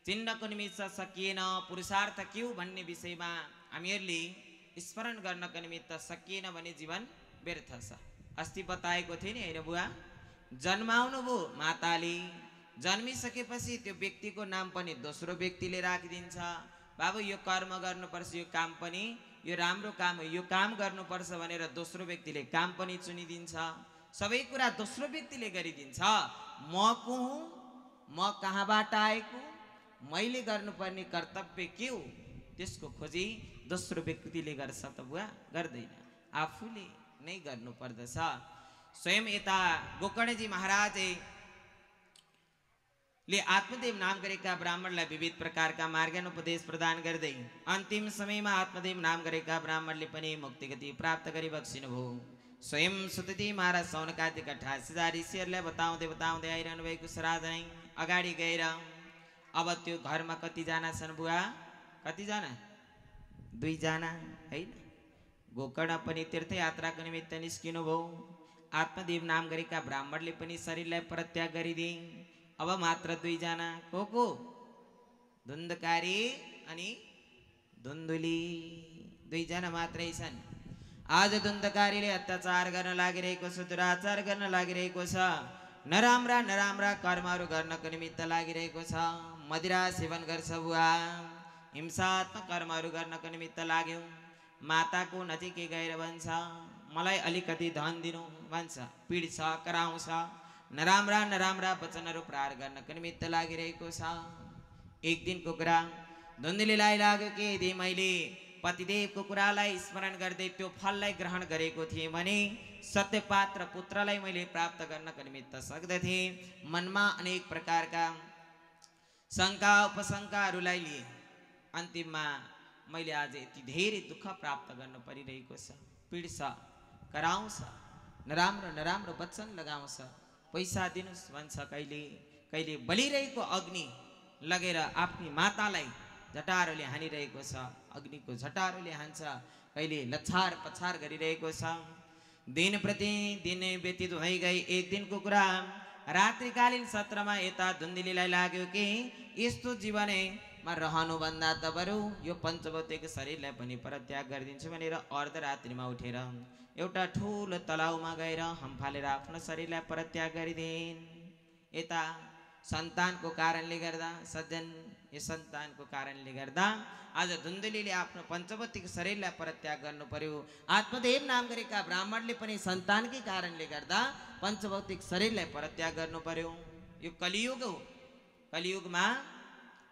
चिन्नको निमित्त सकिएन। पुरुषार्थ के हो भन्ने विषयमा हामीहरूले स्मरण गर्नको निमित्त सकिएन भने जीवन व्यर्थ छ। अस्ति बताएको थिएँ नि होइन बुवा? जन्माउनु भयो माताले, जन्मिसकेपछि त्यो व्यक्तिको नाम पनि दोस्रो व्यक्तिले राखिदिन्छ। बाबु यो कर्म गर्नुपर्छ, यो काम पनि यो राम्रो काम हो, यो काम गर्नुपर्छ भनेर दोस्रो व्यक्तिले काम पनि चुनिदिन्छ। सबै कुरा दोस्रो व्यक्तिले गरिदिन्छ। म को हुँ, म कहाँबाट आएको, मैले गर्नुपर्ने कर्तव्य के हो, त्यसको खोजी दोस्रो व्यक्तिले गर्छ त बुवा? गर्दैन, आफूले नै गर्नुपर्दछ। स्वयं यता गोकर्णजी महाराजले आत्मदेव नाम गरेका ब्राह्मणलाई विविध प्रकारका मार्गोपदेश प्रदान गर्दै अन्तिम समयमा आत्मदेव नाम गरेका ब्राह्मणले पनि मुक्ति गति प्राप्त गरी बक्सिनु भयो। स्वयं सुतजी महाराज सौनकादिक 88 ऋषिहरूलाई बताउँदै आइरहनु भएको छ। राजनै अगाडि गएर अब त्यो घरमा कतिजना छन् बुवा? कतिजना? 2 जना होइन? गोकर्ण पनि तीर्थयात्राको निमित्त निस्किनु भयो। आत्मदेव नाम गरेका ब्राह्मणले पनि शरीरलाई परित्याग गरिदिए। अब मात्र 2 जना। को? धुन्धकारी अनि धुन्धुली, 2 जना मात्रै छन्। आज धुन्धकारीले अत्याचार गर्न लागिरहेको छ, दुराचार गर्न लागिरहेको छ, नराम्रा कर्महरू गर्नको निमित्त लागिरहेको छ। मदिरा सेवन गर्छ बुवा, हिंसात्मक कर्महरू गर्नको निमित्त लाग्यो। माताको नजिकै गएर भन्छ मलाई अलिकति धन दिनु भन्छ, पिड्छ कराउँछ। नराम्रा वचनहरू प्रहार गर्नको निमित्त लागिरहेको छ। एक दिनको कुरा धुन्धुलीलाई लाग्यो कि यदि मैले पतिदेवको कुरालाई स्मरण गर्दै त्यो फललाई ग्रहण गरेको थिएँ भने सत्यपात र पुत्रलाई मैले प्राप्त गर्नको निमित्त सक्दथे। मनमा अनेक प्रकारका शङ्का उपशङ्काहरूलाई लिए। अन्तिममा मैले आज यति धेरै दुःख प्राप्त गर्नु परिरहेको छ। पिड्छ, कराउँछ, नराम्रो वचन लगाउँछ, पैसा दिनुहोस् भन्छ, कहिले कहिले बलिरहेको अग्नि लगेर आफ्नी मातालाई झटारोले हानिरहेको छ, अग्निको झटारोले हान्छ, कहिले लछार पछार गरिरहेको छ। दिन प्रतिदिन व्यतीत भइ गई। एक दिनको कुरा रात्रिकालीन सत्रमा यता धुन्धुलीलाई लाग्यो कि यस्तो जीवनमा रहनुभन्दा त बरु यो पञ्चभौतिक शरीरलाई पनि परित्याग गरिदिन्छु भनेर अर्धरात्रिमा उठेर एउटा ठुलो तलाउमा गएर हम्फालेर आफ्नो शरीरलाई परित्याग गरिदिन्। यता सन्तानको कारणले गर्दा सज्जन, यो सन्तानको कारणले गर्दा आज धुन्धुलीले आफ्नो पञ्चभौतिक शरीरलाई परित्याग गर्नु पर्यो। आत्मदेव नाम गरेका ब्राह्मणले पनि सन्तानकै कारणले गर्दा पञ्चभौतिक शरीरलाई परित्याग गर्नु पर्यो। यो कलियुग हो। कलियुगमा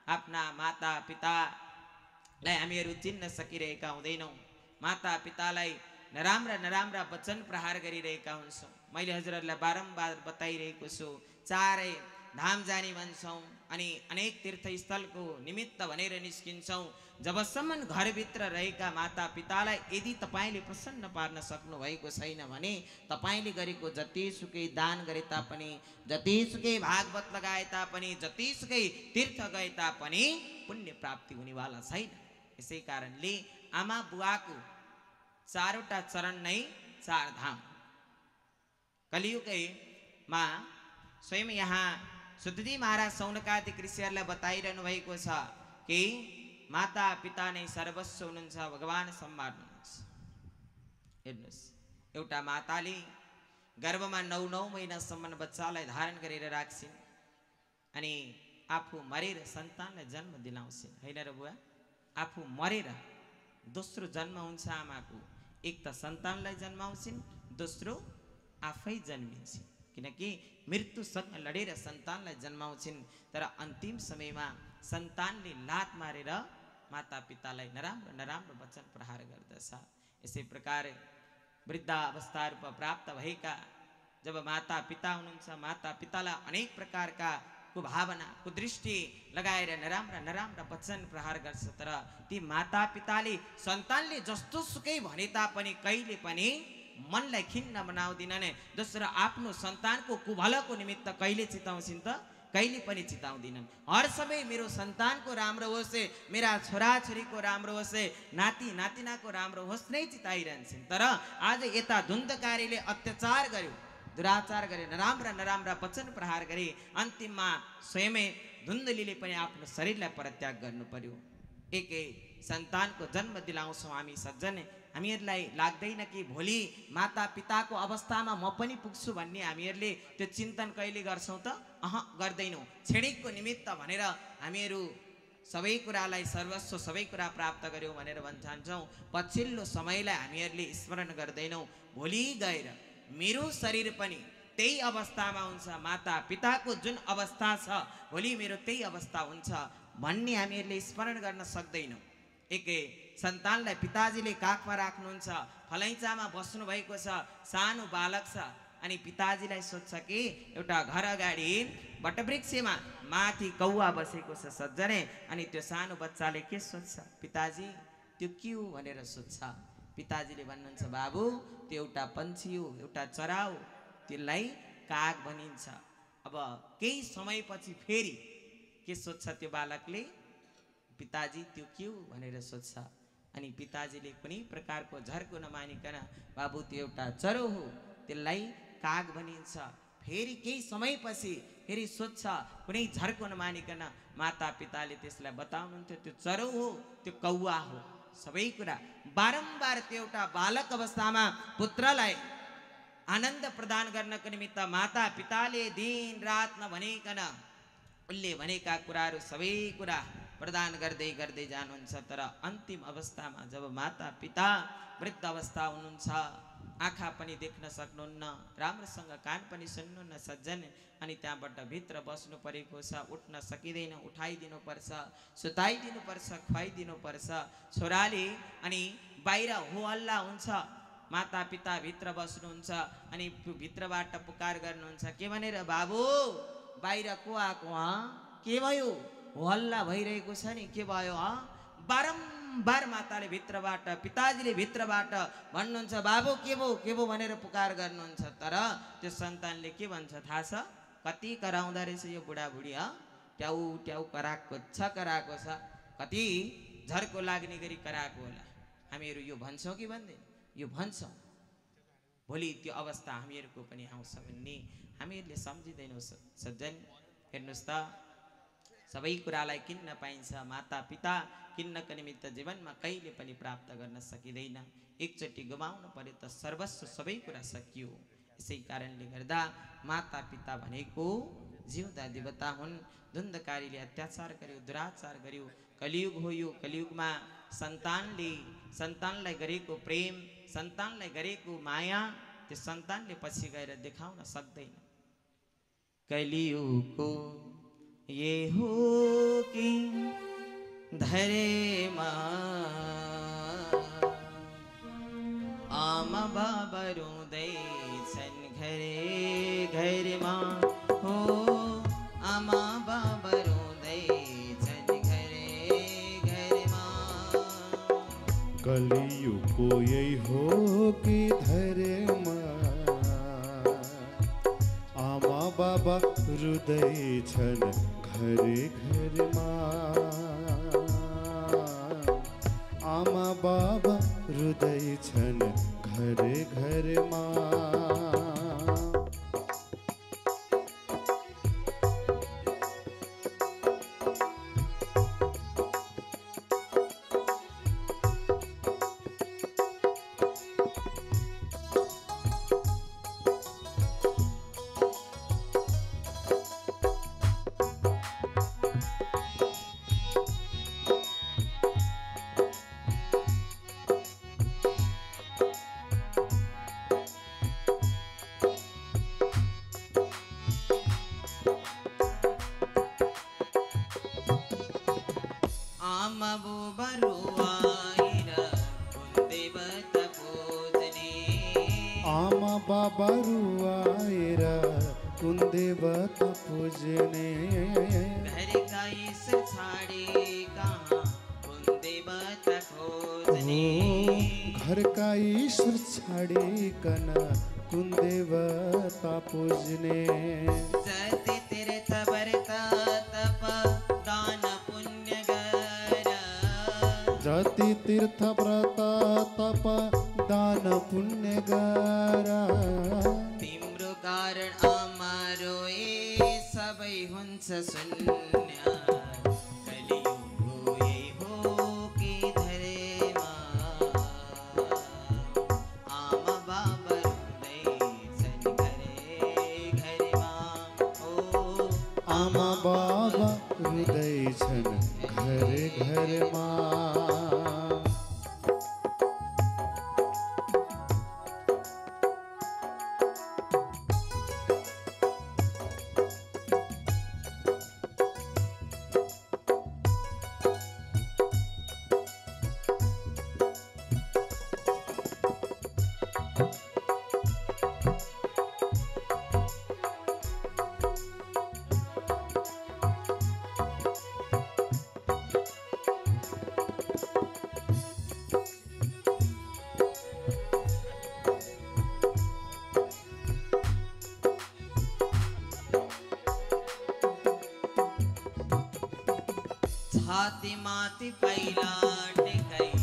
आफ्ना माता पितालाई हामीहरू चिन्न सकिरहेका हुँदैनौँ। माता पितालाई नराम्रा वचन प्रहार गरिरहेका हुन्छौँ। मैले हजुरहरूलाई बारम्बार बताइरहेको छु, चारै धाम जाने भन्छौँ अनि अनेक तीर्थस्थलको निमित्त भनेर निस्किन्छौँ। जबसम्म घरभित्र रहेका माता पितालाई यदि तपाईँले प्रसन्न पार्न सक्नुभएको छैन भने तपाईँले गरेको जतिसुकै दान गरे तापनि, जतिसुकै भागवत लगाए तापनि, जतिसुकै तीर्थ गए तापनि पुण्य प्राप्ति हुनेवाला छैन। यसै कारणले आमा बुवाको चारवटा चरण नै चार धाम। कलियुगमा स्वयं यहाँ सुद्धजी महाराज सौनकादिक ऋषिहरूलाई बताइरहनु भएको छ कि माता पिता नै सर्वस्व हुनुहुन्छ, भगवान सम्हाल्नुहुन्छ। हेर्नुहोस्, एउटा माताले गर्भमा 9 महिनासम्म बच्चालाई धारण गरेर राख्छिन् अनि आफू मरेर सन्तानलाई जन्म दिलाउँछिन्, होइन र बुवा? आफू मरेर दोस्रो जन्म हुन्छ आमाको। एक त सन्तानलाई जन्माउँछिन्, दोस्रो आफै जन्मिन्छन्, किनकि मृत्युसँग लडेर सन्तानलाई जन्माउँछिन्। तर अन्तिम समयमा सन्तानले लात मारेर माता पितालाई नराम्रो वचन प्रहार गर्दछ। यसै प्रकार वृद्धावस्थारूप प्राप्त भएका जब माता पिता हुनुहुन्छ, माता पितालाई अनेक प्रकारका कुभावना कुदृष्टि लगाएर नराम्रा वचन प्रहार गर्छ। तर ती माता पिताले सन्तानले जस्तो सुकै भने तापनि कहिले पनि मनलाई खिन्न बनाउँदिनन्। दोस्रो आफ्नो सन्तानको कुभलाको निमित्त कहिले चिताउँछिन् त? कहिले पनि चिताउँदिनन्। हर समय मेरो सन्तानको राम्रो होस्, मेरा छोराछोरीको राम्रो होस्, नाति नातिनाको राम्रो होस् नै चिताइरहन्छन्। तर आज यता धुन्धकारीले अत्याचार गर्यो, दुराचार गरे, नराम्रा वचन प्रहार गरे। अन्तिममा स्वयं धुन्धुलीले पनि आफ्नो शरीरलाई परित्याग गर्नु पर्यो। एक सन्तानको जन्म दिलाउँछौँ हामी सज्जन। हामीहरूलाई लाग्दैन कि भोलि माता पिताको अवस्थामा म पनि पुग्छु भन्ने हामीहरूले त्यो चिन्तन कहिले गर्छौँ त? गर्दैनौँ। क्षणिकको निमित्त भनेर हामीहरू सबै कुरालाई सर्वस्व सबै कुरा प्राप्त गर्यौँ भनेर भन्छौँ। पछिल्लो समयलाई हामीहरूले स्मरण गर्दैनौँ। भोलि गएर मेरो शरीर पनि त्यही अवस्थामा हुन्छ, माता पिताको जुन अवस्था छ भोलि मेरो त्यही अवस्था हुन्छ भन्ने हामीहरूले स्मरण गर्न सक्दैनौँ। एक सन्तानलाई पिताजीले काखमा राख्नुहुन्छ, फलैँचामा बस्नु भएको छ, सानो बालक छ अनि पिताजीलाई सोध्छ कि एउटा घर अगाडि वटवृक्षमा माथि कौवा बसेको छ सज्जने, अनि त्यो सानो बच्चाले के सोध्छ? पिताजी त्यो के हो भनेर सोध्छ। पिताजीले भन्नुहुन्छ, बाबु त्यो एउटा पन्छी हो, एउटा चरा हो, त्यसलाई काग भनिन्छ। अब केही समयपछि फेरि के सोध्छ त्यो बालकले? पिताजी त्यो के हो भनेर सोध्छ। अनि पिताजीले कुनै प्रकारको झर्को नमानिकन, बाबु त्यो एउटा चरो हो, त्यसलाई काग भनिन्छ। फेरि केही समयपछि फेरि सोध्छ, कुनै झर्को नमानिकन माता पिताले त्यसलाई बताउनुहुन्थ्यो त्यो चरो हो, त्यो कौवा हो। सबै कुरा बारम्बार त्यो एउटा बालक अवस्थामा पुत्रलाई आनन्द प्रदान गर्नको निमित्त माता पिताले दिन रात नभनिकन उसले भनेका कुराहरू सबै कुरा प्रदान गर्दै गर्दै जानुहुन्छ। तर अन्तिम अवस्थामा जब माता पिता वृद्ध अवस्था हुनुहुन्छ, आँखा पनि देख्न सक्नुहुन्न, राम्रोसँग कान पनि सुन्नुहुन्न सज्जन। अनि त्यहाँबाट भित्र बस्नु परेको छ, उठ्न सकिँदैन, उठाइदिनु पर्छ, सुताइदिनु पर्छ, खुवाइदिनु पर्छ छोराले। अनि बाहिर हो हल्ला हुन्छ, माता पिता भित्र बस्नुहुन्छ अनि भित्रबाट पुकार गर्नुहुन्छ, के भनेर, बाबु बाहिर को आएको, के भयो, हो हल्ला भइरहेको छ नि, के भयो? बारम्बार माताले भित्रबाट, पिताजीले भित्रबाट भन्नुहुन्छ, बाबु के भयो भनेर पुकार गर्नुहुन्छ। तर त्यो सन्तानले के भन्छ थाहा छ? कति कराउँदो रहेछ यो बुढाबुढी, ट्याउ ट्याउ कराएको छ, कति झर्को लाग्ने गरी कराएको होला। हामीहरू यो भन्छौँ कि भन्दैन? यो भन्छौँ। भोलि त्यो अवस्था हामीहरूको पनि आउँछ भन्ने हामीहरूले सम्झिँदैनौँ सज्जन। हेर्नुहोस् त, सबै कुरालाई किन्न पाइन्छ, माता पिता किन्नको निमित्त जीवनमा कहिले पनि प्राप्त गर्न सकिँदैन। एकचोटि गुमाउनु पर्यो त सर्वस्व सबै कुरा सकियो। यसै कारणले गर्दा माता पिता भनेको जिउँदा देवता हुन्। धुन्धकारीले अत्याचार गर्यो, दुराचार गर्यो, कलियुग हो यो। कलियुगमा सन्तानलाई गरेको प्रेम, सन्तानलाई गरेको माया त्यो सन्तानले पछि गएर देखाउन सक्दैन। कलियुगको ये हो कि धरेमा आमा बाबा रुँदैछन् घरे घरमा, हो आमा बाबा रुँदैछन् घरे घरमा। कलियुगको यही हो कि धरेमा आमा बाबा रुँदैछन् घरे घरमा, आमा बाबा रुँदैछन् घरे घरमा। आमा बाबा रुआएर कुलदेवता पूजने, घर का ईश्वर छाड़े कहाँ कुलदेवता खोजने। घर का ईश्वर छाड़िकन कुलदेवता पूजने। जाति तीर्थ व्रत तप दान पुण्य गर, जाति तीर्थ व्रत तप दान पुण्य गरा। तिम्रो कारण अमारो सबै हुन्छ शून्य। कलियुग यही हो कि धरेमा आमा बाबा रुँदैछन् घरे घरमा, ओ आमा बाबा रुँदैछन् घरे घरमा। छाती माथि पहिला टेकाई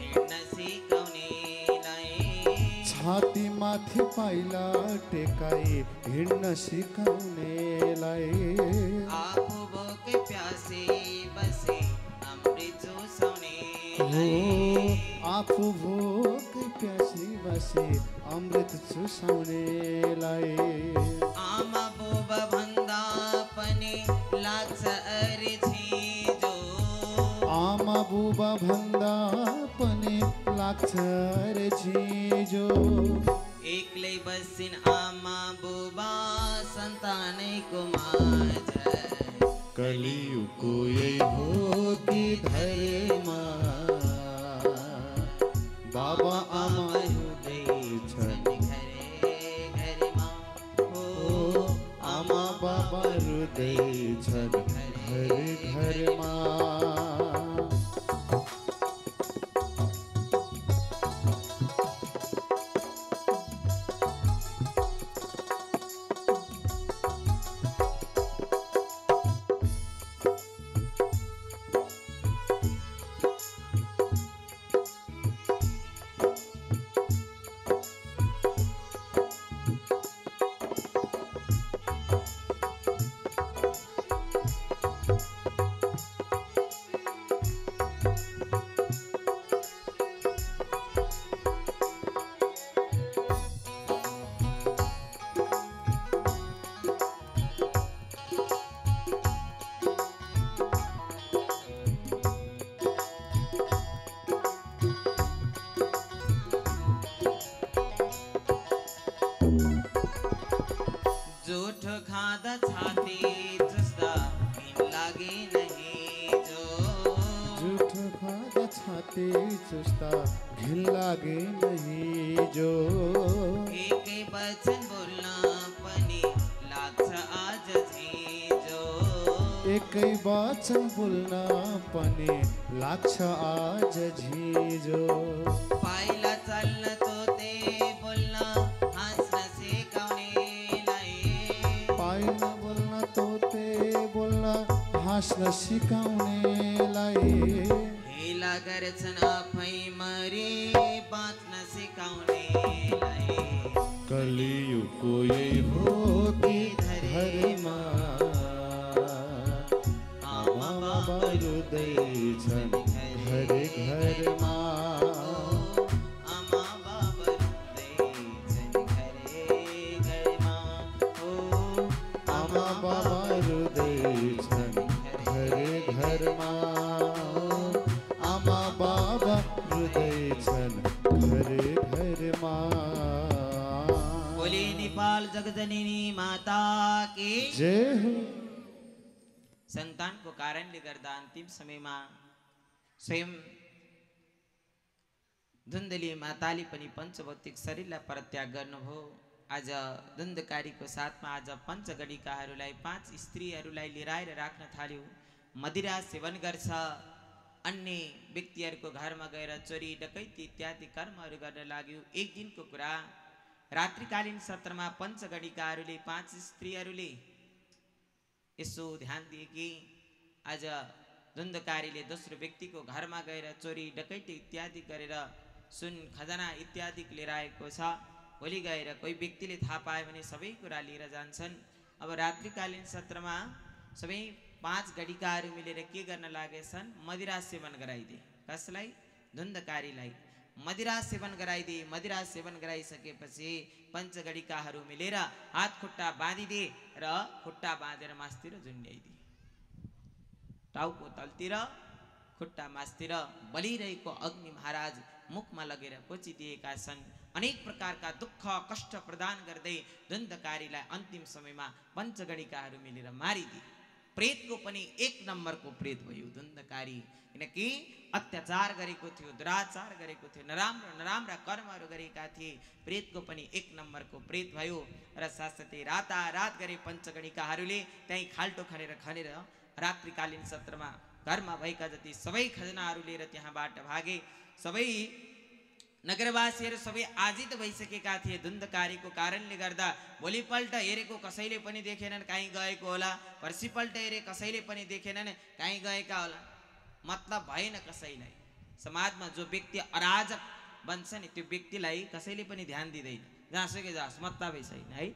हिँड्न सिकाउनेलाई, छाती माथि पाइला टेकाई हिँड्न सिकाउनेलाई। आफू भोकै प्यासे बसे अमृत चुसाउनेलाई, आफू भोकै प्यासी बसे अमृत चुसाउनेलाई। आमा बुबा भन्दा पनि लाग्छ अरे झिजो, आमा बुबा भन्दा पनि लाग्छ रे झिजो एक्लै बसिन आमा बुबा सन्तानैको माझ कलियुगको यही हो कि धर्म बाबा आमा हुँदै छन् घरे घरमा हो आमा बाबा रुँदै छन् घर घरमा झूठ खादा छाती चुस्दा घिन लागे नहीं जो झूठ खादा छाती चुस्ता घिन लागे नहीं जो एकै वचन बोल्न पनि लाग्छ आज झिजो एकै वचन बोल्न पनि लाग्छ आज झिजो पाइला चल्न तोते बोल्न हाँस्न सिकाउनेलाई पाइला बोल्न तोते बोल्न हाँस्न सिकाउनेलाई हेला गर्छन् आफै मरे बाँच्न सिकाउनेलाई कलियुगको यही हो कि धर्म आमा बाबा रुँदै छन् घर घरमा आमा बाबा रुँदै छन् घरे घरमा हो आमा बाबा रुँदै छन् घर घरमा आमा बाबा रुँदै छन् घर घरमा बोले नेपाल जगजननी माता की जय हो सन्तानको कारणले गर्दा अन्तिम समयमा स्वयं धुन्धली माताले पनि पञ्चभौतिक शरीरलाई परित्याग गर्नुभयो। आज धुन्धकारीको साथमा आज पञ्चगणिकाहरूलाई 5 स्त्रीहरूलाई लिराएर राख्न थाल्यो। मदिरा सेवन गर्छ, अन्य व्यक्तिहरूको घरमा गएर चोरी डकैती इत्यादि कर्महरू गर्न लाग्यो। एक दिनको कुरा, रात्रिकालीन सत्रमा पञ्चगणिकाहरूले 5 स्त्रीहरूले यसो ध्यान दिए कि आज धुन्धकारीले दोस्रो व्यक्तिको घरमा गएर चोरी डकैती इत्यादि गरेर सुन खजाना इत्यादि लिएर आएको छ। भोलि गएर कोही व्यक्तिले थाहा पायो भने सबै कुरा लिएर जान्छन्। अब रात्रिकालीन सत्रमा सबै 5 गणिकाहरू मिलेर के गर्न लागेछन्? मदिरा सेवन गराइदिए। कसलाई? धुन्धकारीलाई मदिरा सेवन गराइदिए। मदिरा सेवन गराइसकेपछि पञ्चगणिकाहरू मिलेर हात खुट्टा बाँधिदिए र खुट्टा बाँधेर मास्तिर झुन्ड्याइदिए। टाउको तलतिर, खुट्टा मास्तिर बलिरहेको अग्नि महाराज मुखमा लगेर कोचिदिएका छन्। अनेक प्रकारका दुःख कष्ट प्रदान गर्दै धुन्धकारीलाई अन्तिम समयमा पञ्चगणिकाहरू मिलेर मारिदिए। प्रेतको पनि 1 नम्बरको प्रेत भयो धुन्धकारी, किनकि अत्याचार गरेको थियो, दुराचार गरेको थियो, नराम्रा कर्महरू गरेका थिए। प्रेतको पनि 1 नम्बरको प्रेत भयो र साथसाथै रातारात गरे पञ्चगणिकाहरूले त्यहीँ खाल्टो खनेर रात्रिकालीन सत्रमा घरमा भएका जति सबै खजनाहरू लिएर त्यहाँबाट भागे। सबै नगरवासीहरू सबै आजित भइसकेका थिए धुन्धकारीको कारणले गर्दा। भोलिपल्ट हेरेको कसैले पनि देखेनन्, कहीँ गएको होला। पर्सिपल्ट हेरे कसैले पनि देखेनन्, कहीँ गएका होला। मतलब भएन कसैलाई। समाजमा जो व्यक्ति अराजक बन्छ नि त्यो व्यक्तिलाई कसैले पनि ध्यान दिँदैन, जहाँसुकै जाओस् मतलबै छैन है।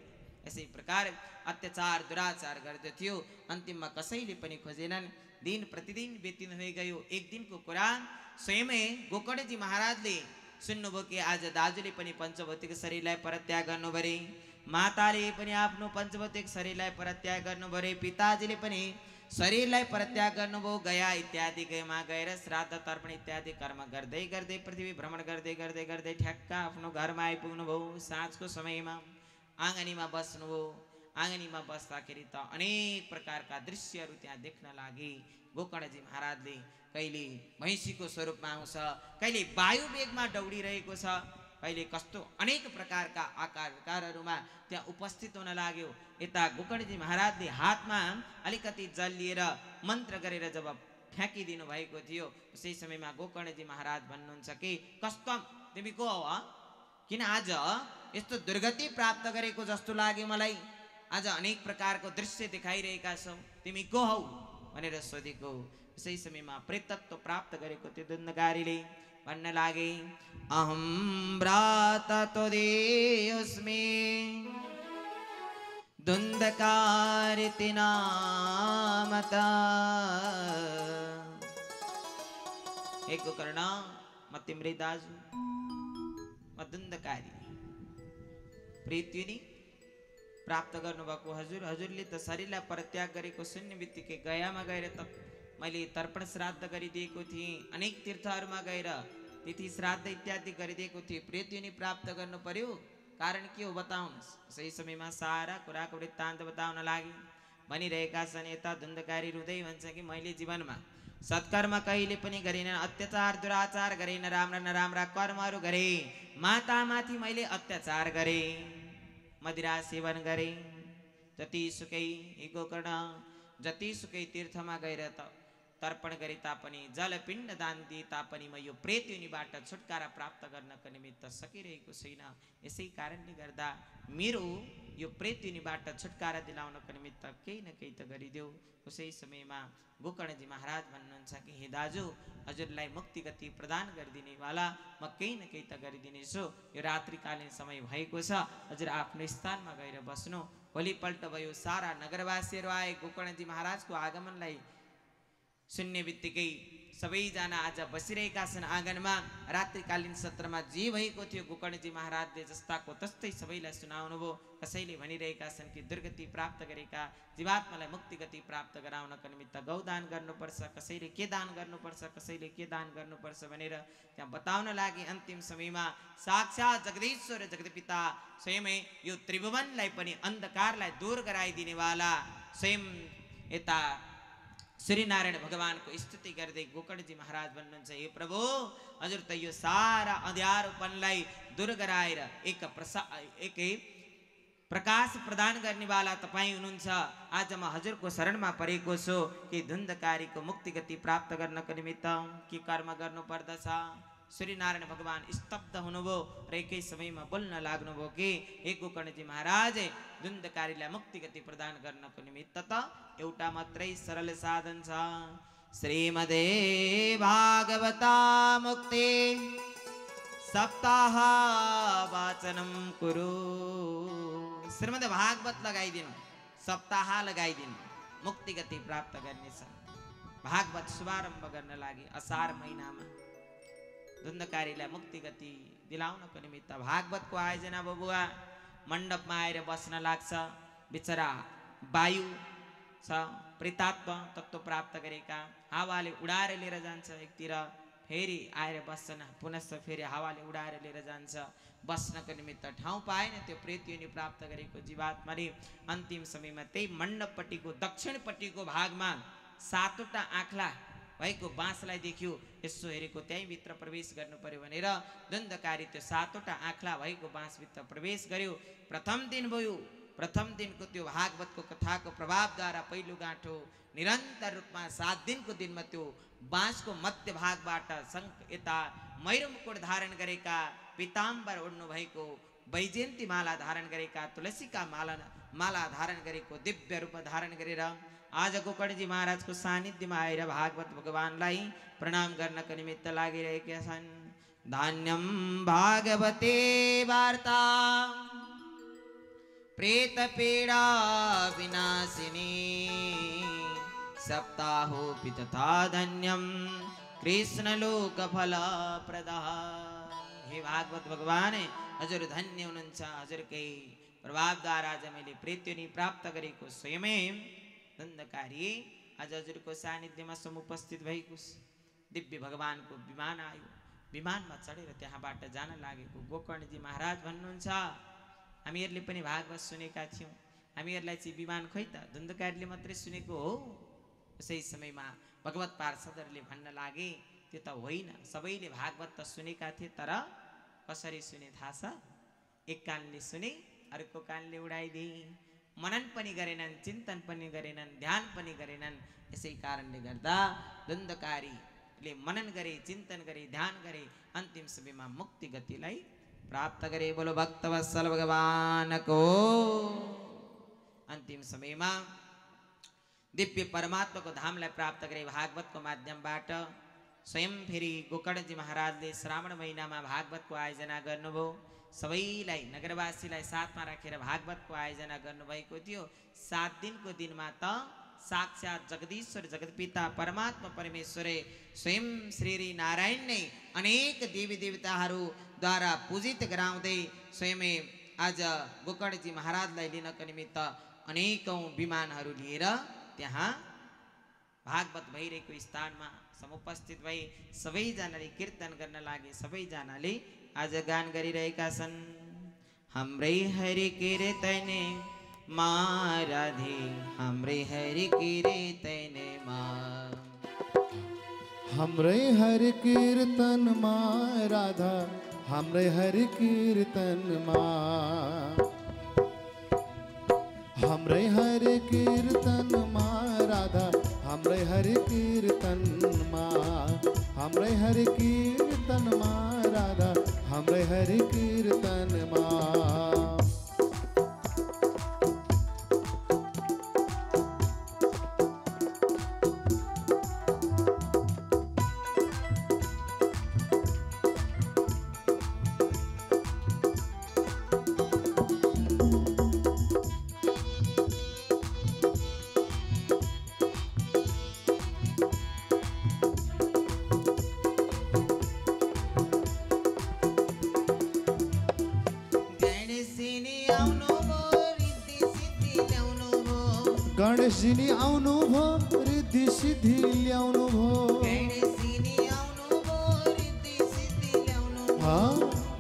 यसै प्रकार अत्याचार दुराचार गर्दथ्यो। अन्तिममा कसैले पनि खोजेनन्। दिन प्रतिदिन व्यतीत हुँदै गयो। एक दिनको कुरा स्वयमै गोकर्णजी महाराजले सुन्नुभयो कि आज दाजुले पनि पञ्चभौतिक शरीरलाई परित्याग गर्नु परे, माताले पनि आफ्नो पञ्चभौतिक शरीरलाई परित्याग गर्नु परे, पिताजीले पनि शरीरलाई परित्याग गर्नुभयो, गया इत्यादि गएमा गएर श्राद्ध तर्पण इत्यादि कर्म गर्दै गर्दै पृथ्वी भ्रमण गर्दै गर्दै गर्दै ठ्याक्क आफ्नो घरमा आइपुग्नुभयो। साँझको समयमा आँगनीमा बस्नुभयो। आँगनीमा बस्दाखेरि त अनेक प्रकारका दृश्यहरू त्यहाँ देख्न लागे। गोकर्णजी महाराजले कहिले भैँसीको स्वरूपमा आउँछ, कहिले वायु वेगमा दौडिरहेको छ, कहिले कस्तो अनेक प्रकारका आकार विकारहरूमा त्यहाँ उपस्थित हुन लाग्यो। यता गोकर्णजी महाराजले हातमा अलिकति जल लिएर मन्त्र गरेर जब फ्याँकिदिनु भएको थियो, उसै समयमा गोकर्णजी महाराज भन्नुहुन्छ कि कस्तो तिमी को हौ, किन आज यस्तो दुर्गति प्राप्त गरेको जस्तो लाग्यो मलाई, आज अनेक प्रकारको दृश्य देखाइरहेका छौ, तिमी को हौ भनेर सोधेको। उसै समयमा प्रेतत्व प्राप्त गरेको त्यो दुन्दकारीले भन्न लागे, अहम व्रात त्वदेयोस्मि दुन्दकारिति नामता। हे गोकर्ण, म तिम्रै दाजु, म दुन्दकारी। प्रेत्युनी प्राप्त गर्नुभएको हजुर, हजुरले त शरीरलाई परित्याग गरेको सुन्ने बित्तिकै गयामा गएर त मैले तर्पण श्राद्ध गरिदिएको थिएँ, अनेक तीर्थहरूमा गएर तिथि श्राद्ध इत्यादि गरिदिएको थिएँ, प्रेत्युनी प्राप्त गर्नु पर्यो, कारण के हो बताउनुहोस्। सही समयमा सारा कुराको वृत्तान्त बताउन लागि भनिरहेका छन्। यता दुन्दकारी रुँदै भन्छ कि मैले जीवनमा सत्कर्म कहिले पनि गरिन, अत्याचार दुराचार गरिन, राम्रा नराम्रा कर्महरू गरे, मातामाथि मैले अत्याचार गरे, मदिरा सेवन गरे, जतिसुकै गोकर्ण जतिसुकै तीर्थमा गएर तर्पण गरे तापनि, जलपिण्ड दान दिए तापनि म यो प्रेतयुनिबाट छुटकारा प्राप्त गर्नको निमित्त सकिरहेको छैन। यसै कारणले गर्दा मेरो यो प्रेतयुनिबाट छुटकारा दिलाउनको निमित्त केही न केही त गरिदेऊ। उसै समयमा गोकर्णजी महाराज भन्नुहुन्छ कि हे दाजु, हजुरलाई मुक्ति गति प्रदान गरिदिनेवाला म केही न केही त गरिदिनेछु। यो रात्रिकालीन समय भएको छ, हजुर आफ्नो स्थानमा गएर बस्नु। भोलिपल्ट भयो, सारा नगरवासीहरू आए गोकर्णजी महाराजको आगमनलाई सुन्ने बित्तिकै सबैजना आज बसिरहेका छन् आँगनमा। रात्रिकालीन सत्रमा जे भएको थियो गोकर्णजी महाराजले जस्ताको तस्तै सबैलाई सुनाउनु भयो। कसैले भनिरहेका छन् कि दुर्गति प्राप्त गरेका जीवात्मालाई मुक्ति गति प्राप्त गराउनको निमित्त गौदान गर्नुपर्छ, कसैले के दान गर्नुपर्छ, कसैले के दान गर्नुपर्छ भनेर त्यहाँ बताउन लागि अन्तिम समयमा साक्षात् जगदीश्वर जगदपिता स्वयमै यो त्रिभुवनलाई पनि अन्धकारलाई दूर गराइदिनेवाला स्वयं यता श्रीनारायण भगवानको स्तुति गर्दै गोकर्णजी महाराज भन्नुहुन्छ, हे प्रभु, हजुर त यो सारा अँध्यारोपनलाई दूर गराएर एकै प्रकाश प्रदान गर्नेवाला तपाईँ हुनुहुन्छ। आज म हजुरको शरणमा परेको छु कि धुन्धकारीको मुक्ति गति प्राप्त गर्नको निमित्त के कर्म गर्नु पर्दछ। श्रीनारायण भगवान स्तब्ध हुनुभयो र एकै समयमा बोल्न लाग्नुभयो कि हे गोकर्णजी महाराज, धुन्धकारीलाई मुक्ति गति प्रदान गर्नको निमित्त त एउटा मात्रै सरल साधन छ। श्रीमदे भागवता मुक्ति सप्ताह वाचनम कुरु। श्रीमद भागवत लगाइदिनु, सप्ताह लगाइदिनु, मुक्ति गति प्राप्त गर्नेछ। भागवत शुभारम्भ गर्न लागि असार महिनामा धुन्धकारीलाई मुक्ति गति दिलाउनको निमित्त भागवतको आयोजना बबुआ मण्डपमा आएर बस्न लाग्छ। बिचरा वायु छ, प्रेतात्म तत्त्व प्राप्त गरेका हावाले उडाएर लिएर जान्छ एकतिर, फेरि आएर बस्छन्, पुनश्च फेरि हावाले उडाएर लिएर जान्छ। बस्नको निमित्त ठाउँ पाएन त्यो प्रेतयोनि प्राप्त गरेको जीवात्माले। अन्तिम समयमा त्यही मण्डपपट्टिको दक्षिणपट्टिको भागमा 7वटा आँखला भएको बाँसलाई देख्यो। यसो हेरेको त्यहीँ भित्र प्रवेश गर्नु पर्यो भनेर धुन्धकारी त्यो 7वटा आँखला भएको बाँसभित्र प्रवेश गर्यो। प्रथम दिन भयो, प्रथम दिनको त्यो भागवतको कथाको प्रभावद्वारा पहिलो गाँठो निरन्तर रूपमा 7 दिनको दिनमा त्यो बाँसको मध्य भागबाट यता मैरुमुकुट धारण गरेका, पीताम्बर ओढ्नु भएको, वैजयन्ती माला धारण गरेका, तुलसीका माला धारण गरेको दिव्य रूप धारण गरेर आज गोकर्णजी महाराजको सानिध्यमा आएर भागवत भगवानलाई प्रणाम गर्नको निमित्त लागिरहेका छन्। धान्यम भागवते वार्ता प्रेत पीडा विनाशिनी सप्ताहोऽपि तथा धन्यम कृष्ण लोक फल प्रदा। हे भागवत भगवान, हजुर धन्य हुनुहुन्छ। हजुरकै प्रभावद्वारा आज मैले प्रेत्युनि प्राप्त गरेको स्वयमै धुन्धकारी आज हजुरको सानिध्यमा समुपस्थित भएको दिव्य भगवानको विमान आयो। विमानमा चढेर त्यहाँबाट जान लागेको गोकर्णजी महाराज भन्नुहुन्छ, हामीहरूले पनि भागवत सुनेका थियौँ, हामीहरूलाई चाहिँ विमान खोइ त धुन्धुकारीले मात्रै सुनेको हो। उसै समयमा भगवत पार्षदहरूले भन्न लागे, त्यो त होइन, सबैले भागवत त सुनेका थिए, तर कसरी सुने थाहा छ? एक कानले सुने, अर्को कानले उडाइदिए, मनन पनि गरेनन्, चिन्तन पनि गरेनन्, ध्यान पनि गरेनन्। यसै कारणले गर्दा धुन्धुकारीले मनन गरे, चिन्तन गरे, ध्यान गरे, अन्तिम समयमा मुक्ति गतिलाई प्राप्त गरे। बोलो भक्तवत्सल भगवानको। अन्तिम समयमा दिव्य परमात्माको धामलाई प्राप्त गरे भागवतको माध्यमबाट। स्वयं फेरि गोकर्णजी महाराजले श्रावण महिनामा भागवतको आयोजना गर्नुभयो। सबैलाई नगरवासीलाई साथमा राखेर भागवतको आयोजना गर्नुभएको थियो। 7 दिनको दिनमा त साक्षात जगदीश्वर जगतपिता परमात्मा परमेश्वर स्वयं श्री नारायण नै अनेक देवी देवताहरूद्वारा पूजित गराउँदै स्वयं आज गोकर्णजी महाराजलाई लिनको निमित्त अनेकौं विमानहरू लिएर त्यहाँ भागवत भइरहेको स्थानमा समुपस्थित भई सबैजनाले कीर्तन गर्न लागे। सबैजनाले आज गान गरिरहेका छन्। हाम्रै हरि कीर्तन मा राधे, हाम्रै हरि कीर्तन मा, हाम्रै हरि कीर्तन मा राधा, हाम्रै हरि कीर्तन मा, हाम्रै हरि कीर्तन मा राधा, हाम्रै हरि कीर्तन मा, हाम्रै हरि कीर्तन मा राधा, हाम्रै हरि कीर्तन मा। गणेशजी आउनु भो, रिद्धि सिद्धि ल्याउनु भो,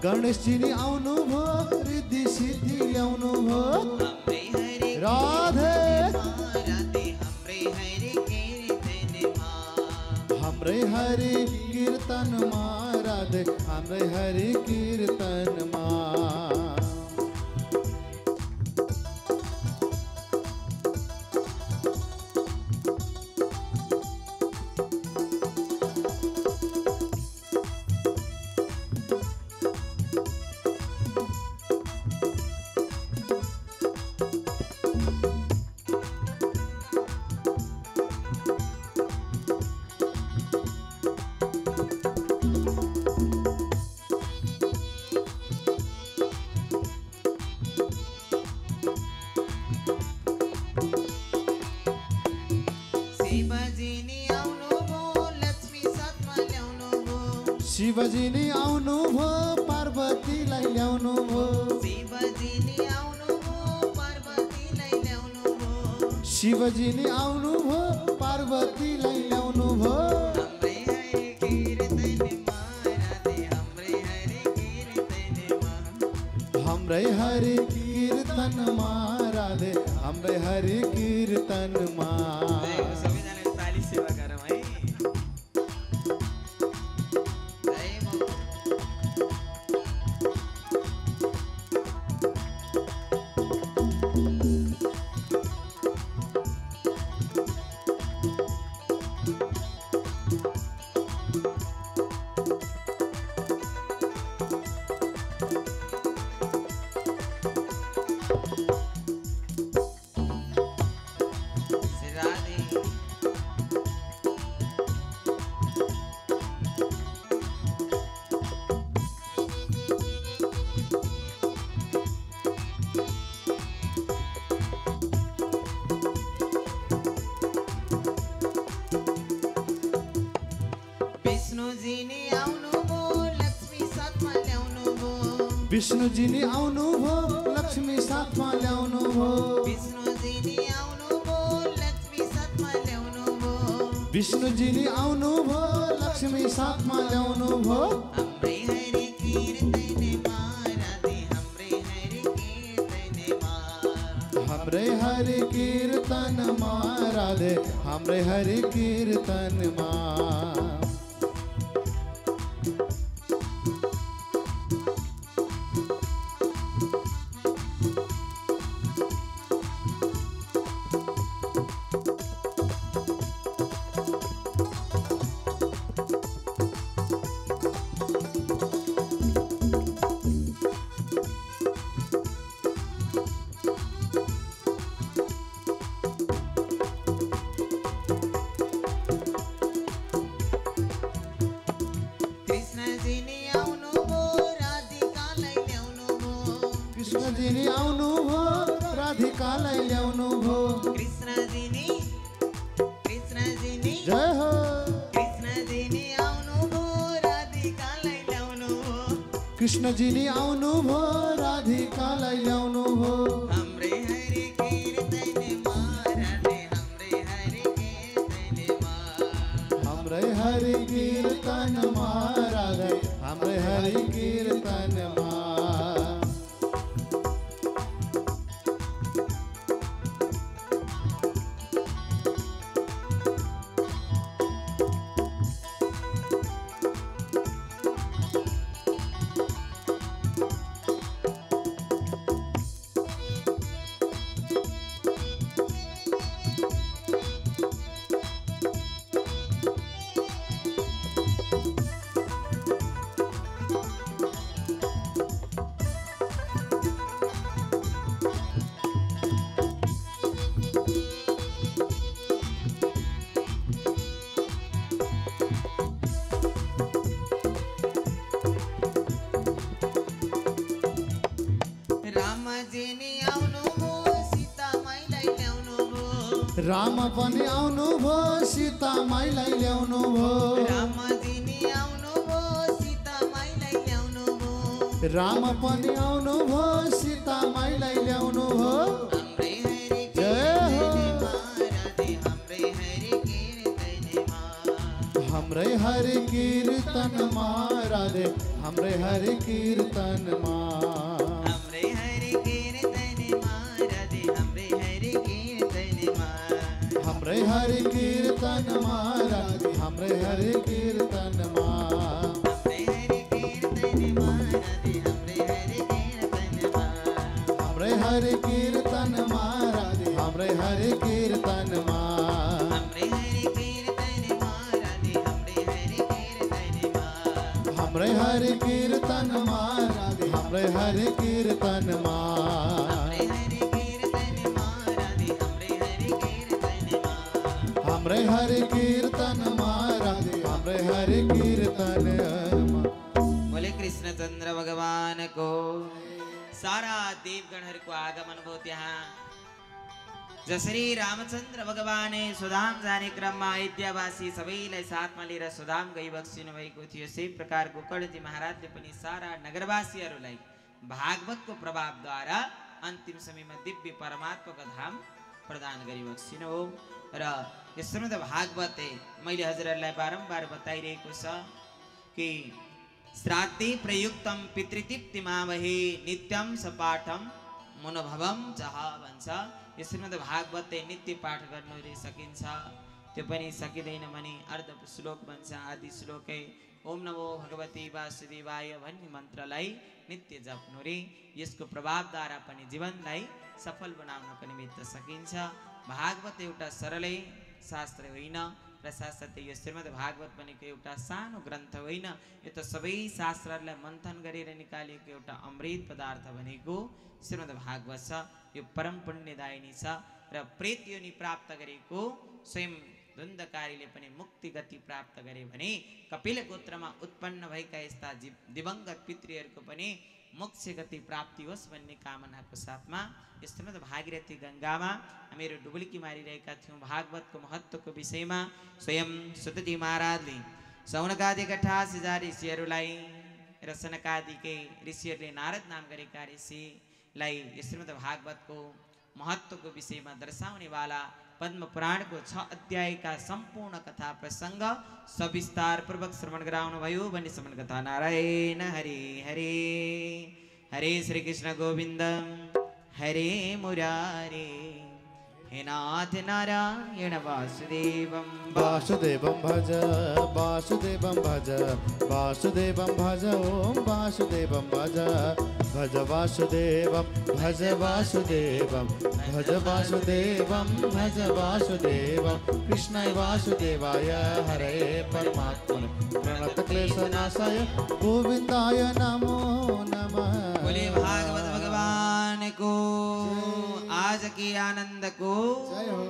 गणेशजी आउनु भो, रिद्धि सिद्धि ल्याउनु भो। राधे हाम्रै हरि कीर्तन मा राधे, हाम्रै हरि कीर्तन मा। शिवजी नि आउनु भो, पार्वतीलाई ल्याउनु भो, शिवजी नि आउनु भो, पार्वतीलाई ल्याउनु भो। हाम्रै हरि कीर्तन मा राधे, हाम्रै हरि कीर्तन मा। विष्णुजी नि आउनु भो, लक्ष्मी साथमा ल्याउनु भो, विष्णुजी नि आउनु भो, लक्ष्मी साथमा ल्याउनु विष्णुजी नि आउनु भो लक्ष्मी साथमा ल्याउनु भो हाम्रै हरि कीर्तनमा राधे हाम्रै हरि कीर्तनमा हाम्रै हरि कीर्तनमा राधे हाम्रै हरि कीर्तनमा कृष्णजी नि आउनु भो राधिकालाई ल्याउनु भो कृष्णजी नि जय हो कृष्णजी नि आउनु भो राधिकालाई ल्याउनु भो कृष्णजी नि आउनु भो राधिकालाई ल्याउनु भो हाम्रै हरि कीर्तनमा राधे हाम्रै हरि कीर्तनमा हाम्रै हरि कीर्तनमा राधे हाम्रै हरि कीर्तनमा राम पनि आउनु भो सीता माइलाई ल्याउनु भो रामजी नि आउनु भो सीता माइलाई ल्याउनु भो राम पनि आउनु भो सीता माइलाई ल्याउनु भो हाम्रै हरि जय हो राधे हाम्रै कीर्तनमा हाम्रै हरि कीर्तनमा राधे हाम्रै हरि कीर्तनमा हाम्रै हरि कीर्तनमा राधे हाम्रै हरि कीर्तनमा हाम्रै हरि कीर्तनमा राधे हाम्रै हरि कीर्तनमा हाम्रै हरि कीर्तनमा राधे हाम्रै हरि कीर्तनमा हाम्रै हरि कीर्तनमा राधे हाम्रै हरि कीर्तनमा हाम्रै हरि कीर्तनमा राधे हाम्रै हरि कीर्तनमा हाम्रै हरि कीर्तनमा राधे हाम्रै हरि कीर्तनमा हाम्रै हरि कीर्तनमा राधे हाम्रै हरि कीर्तनमा हाम्रै हरि कीर्तनमा राधे हाम्रै हरि कीर्तनमा बोले कृष्णचंद्र भगवान को सारा देवगणहरूको आगमन भयो त्यहाँ जसरी रामचन्द्र भगवाने सुदाम जाने क्रममा अयोध्यावासी सबैलाई साथमा लिएर सुदाम गई बक्सिनु भएको थियो सही प्रकार गोकर्णजी महाराजले पनि सारा नगरवासीहरूलाई भागवतको प्रभावद्वारा अन्तिम समयमा दिव्य परमात्माको धाम प्रदान गरी बक्सिनु हो र यस श्रीमद् भागवते मैले हजुरहरूलाई बारम्बार बताइरहेको छ कि श्राद्धे प्रयुक्तम पितृतिप्तिमावहे नित्यम सपाठम मनोभवम जह भन्छ यो श्रीमद् भागवतले नित्य पाठ गर्नु रे सकिन्छ त्यो पनि सकिँदैन भने अर्ध श्लोक भन्छ आदि श्लोकै ओम नमो भगवती वासुदेवाय भन्ने मन्त्रलाई नित्य जप्नु रे यसको प्रभावद्वारा पनि जीवनलाई सफल बनाउनको निमित्त सकिन्छ भागवत एउटा सरलै शास्त्र होइन र साथसाथै यो श्रीमद् भागवत भनेको एउटा सानो ग्रन्थ होइन यो त सबै शास्त्रहरूलाई मन्थन गरेर निकालेको एउटा अमृत पदार्थ भनेको श्रीमद् भागवत छ यो परम पुण्यदायिनी छ र प्रेत योनि प्राप्त गरेको स्वयं द्वन्द्वकारीले पनि मुक्ति गति प्राप्त गरे भने कपिल गोत्रमा उत्पन्न भएका यस्ता दिवंगत पितृहरूको पनि मोक्ष गति प्राप्ति होस् भन्ने कामनाको साथमा यस श्रीमद् भागीरथी गङ्गामा हामीहरू डुबुल्की मारिरहेका थियौँ भागवतको महत्त्वको विषयमा स्वयं सुतजी महाराजले सौनकादिका 88,000 ऋषिहरूलाई र सनकादिकै ऋषिहरूले नारद नाम गरेका ऋषिलाई यस श्रीमद् भागवतको महत्त्वको विषयमा दर्शाउनेवाला पद्म पुराणको 6 अध्यायका सम्पूर्ण कथा प्रसङ्ग सविस्तार पूर्वक श्रवण गराउनु भयो भन्ने श्रवण कथा। नारायण हरि हरे हरे श्री कृष्ण गोविन्द हरे मुरारे हे नाथ नारायण वासुदेवं वासुदेवं भज वासुदेवं भज वासुदेवं भज ओम वासुदेवं भज भज वासुदेवं भज वासुदेवं भज वासुदेवं भज वासुदेवं कृष्णाय वासुदेवाय हरे परमात्मने प्रणतक्लेशनाशाय गोविन्दाय नमो नमः। बोले भागवत भगवान को आज की आनंद को जय हो।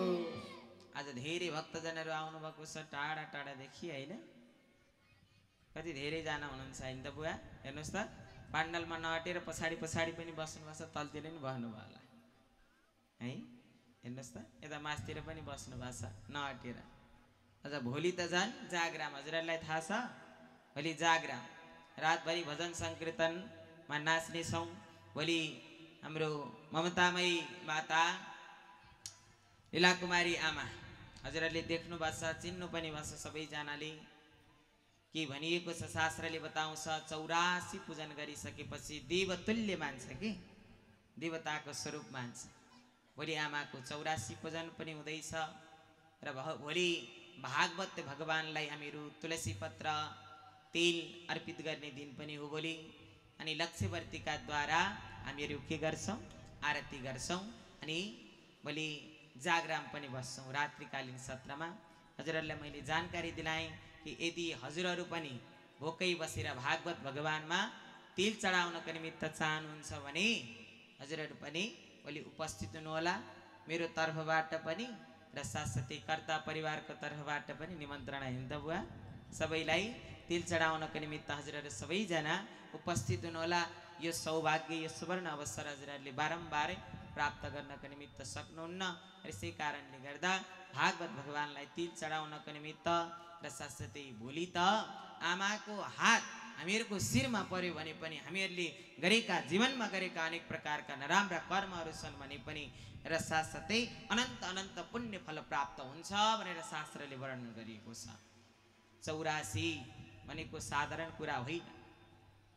आज धेरै भक्तजनहरू आउनु भएको छ टाढा टाढादेखि हैन। कति धेरैजना हुनुहुन्छ हैन त बुवा। हेर्नुहोस् त पाण्डलमा नअटेर पछाडि पछाडि पनि बस्नुभएको छ, तलतिर पनि बस्नुभयो होला है। हेर्नुहोस् त यता मासतिर पनि बस्नुभएको छ नअटेर। अझ भोलि त झन् जागराम, हजुरहरूलाई थाहा छ भोलि जागराम, रातभरि भजन सङ्कीर्तनमा नाच्नेछौँ। भोलि हाम्रो ममतामयी माता लीलाकुमारी आमा हजुरहरूले देख्नु भएको छ, चिन्नु पनि भएको छ सबैजनाले। के भनिएको छ शास्त्रले बताउँछ 84 पूजन गरिसकेपछि देवतुल्य मान्छ कि देवताको स्वरूप मान्छ। भोलि आमाको 84 पूजन पनि हुँदैछ र भोलि भागवत भगवानलाई हामीहरू तुलसी पत्र तेल अर्पित गर्ने दिन पनि हो भोलि। अनि लक्ष्यवर्तिकाद्वारा हामीहरू के गर्छौँ, आरती गर्छौँ। अनि भोलि जागराम पनि बस्छौँ रात्रिकालीन सत्रमा। हजुरहरूलाई मैले जानकारी दिलाएँ कि यदि हजुरहरू पनि भोकै बसेर भागवत भगवानमा तिल चढाउनको निमित्त चाहनुहुन्छ भने हजुरहरू पनि भोलि उपस्थित हुनुहोला। मेरो तर्फबाट पनि र साथसाथै कर्ता परिवारको तर्फबाट पनि निमन्त्रणा हिँड्छ बुवा। सबैलाई तिल चढाउनको निमित्त हजुरहरू सबैजना उपस्थित हुनुहोला। यो सौभाग्य, यो सुवर्ण अवसर हजुरहरूले बारम्बारै प्राप्त गर्नको निमित्त सक्नुहुन्न। यसै कारणले गर्दा भागवत भगवानलाई तिल चढाउनको निमित्त र साथसाथै भोलि त आमाको हात हामीहरूको शिरमा पर्यो भने पनि हामीहरूले गरेका जीवनमा गरेका अनेक प्रकारका नराम्रा कर्महरू छन् भने पनि र साथसाथै अनन्त अनन्त पुण्य फल प्राप्त हुन्छ भनेर शास्त्रले वर्णन गरिएको छ। 84 भनेको साधारण कुरा होइन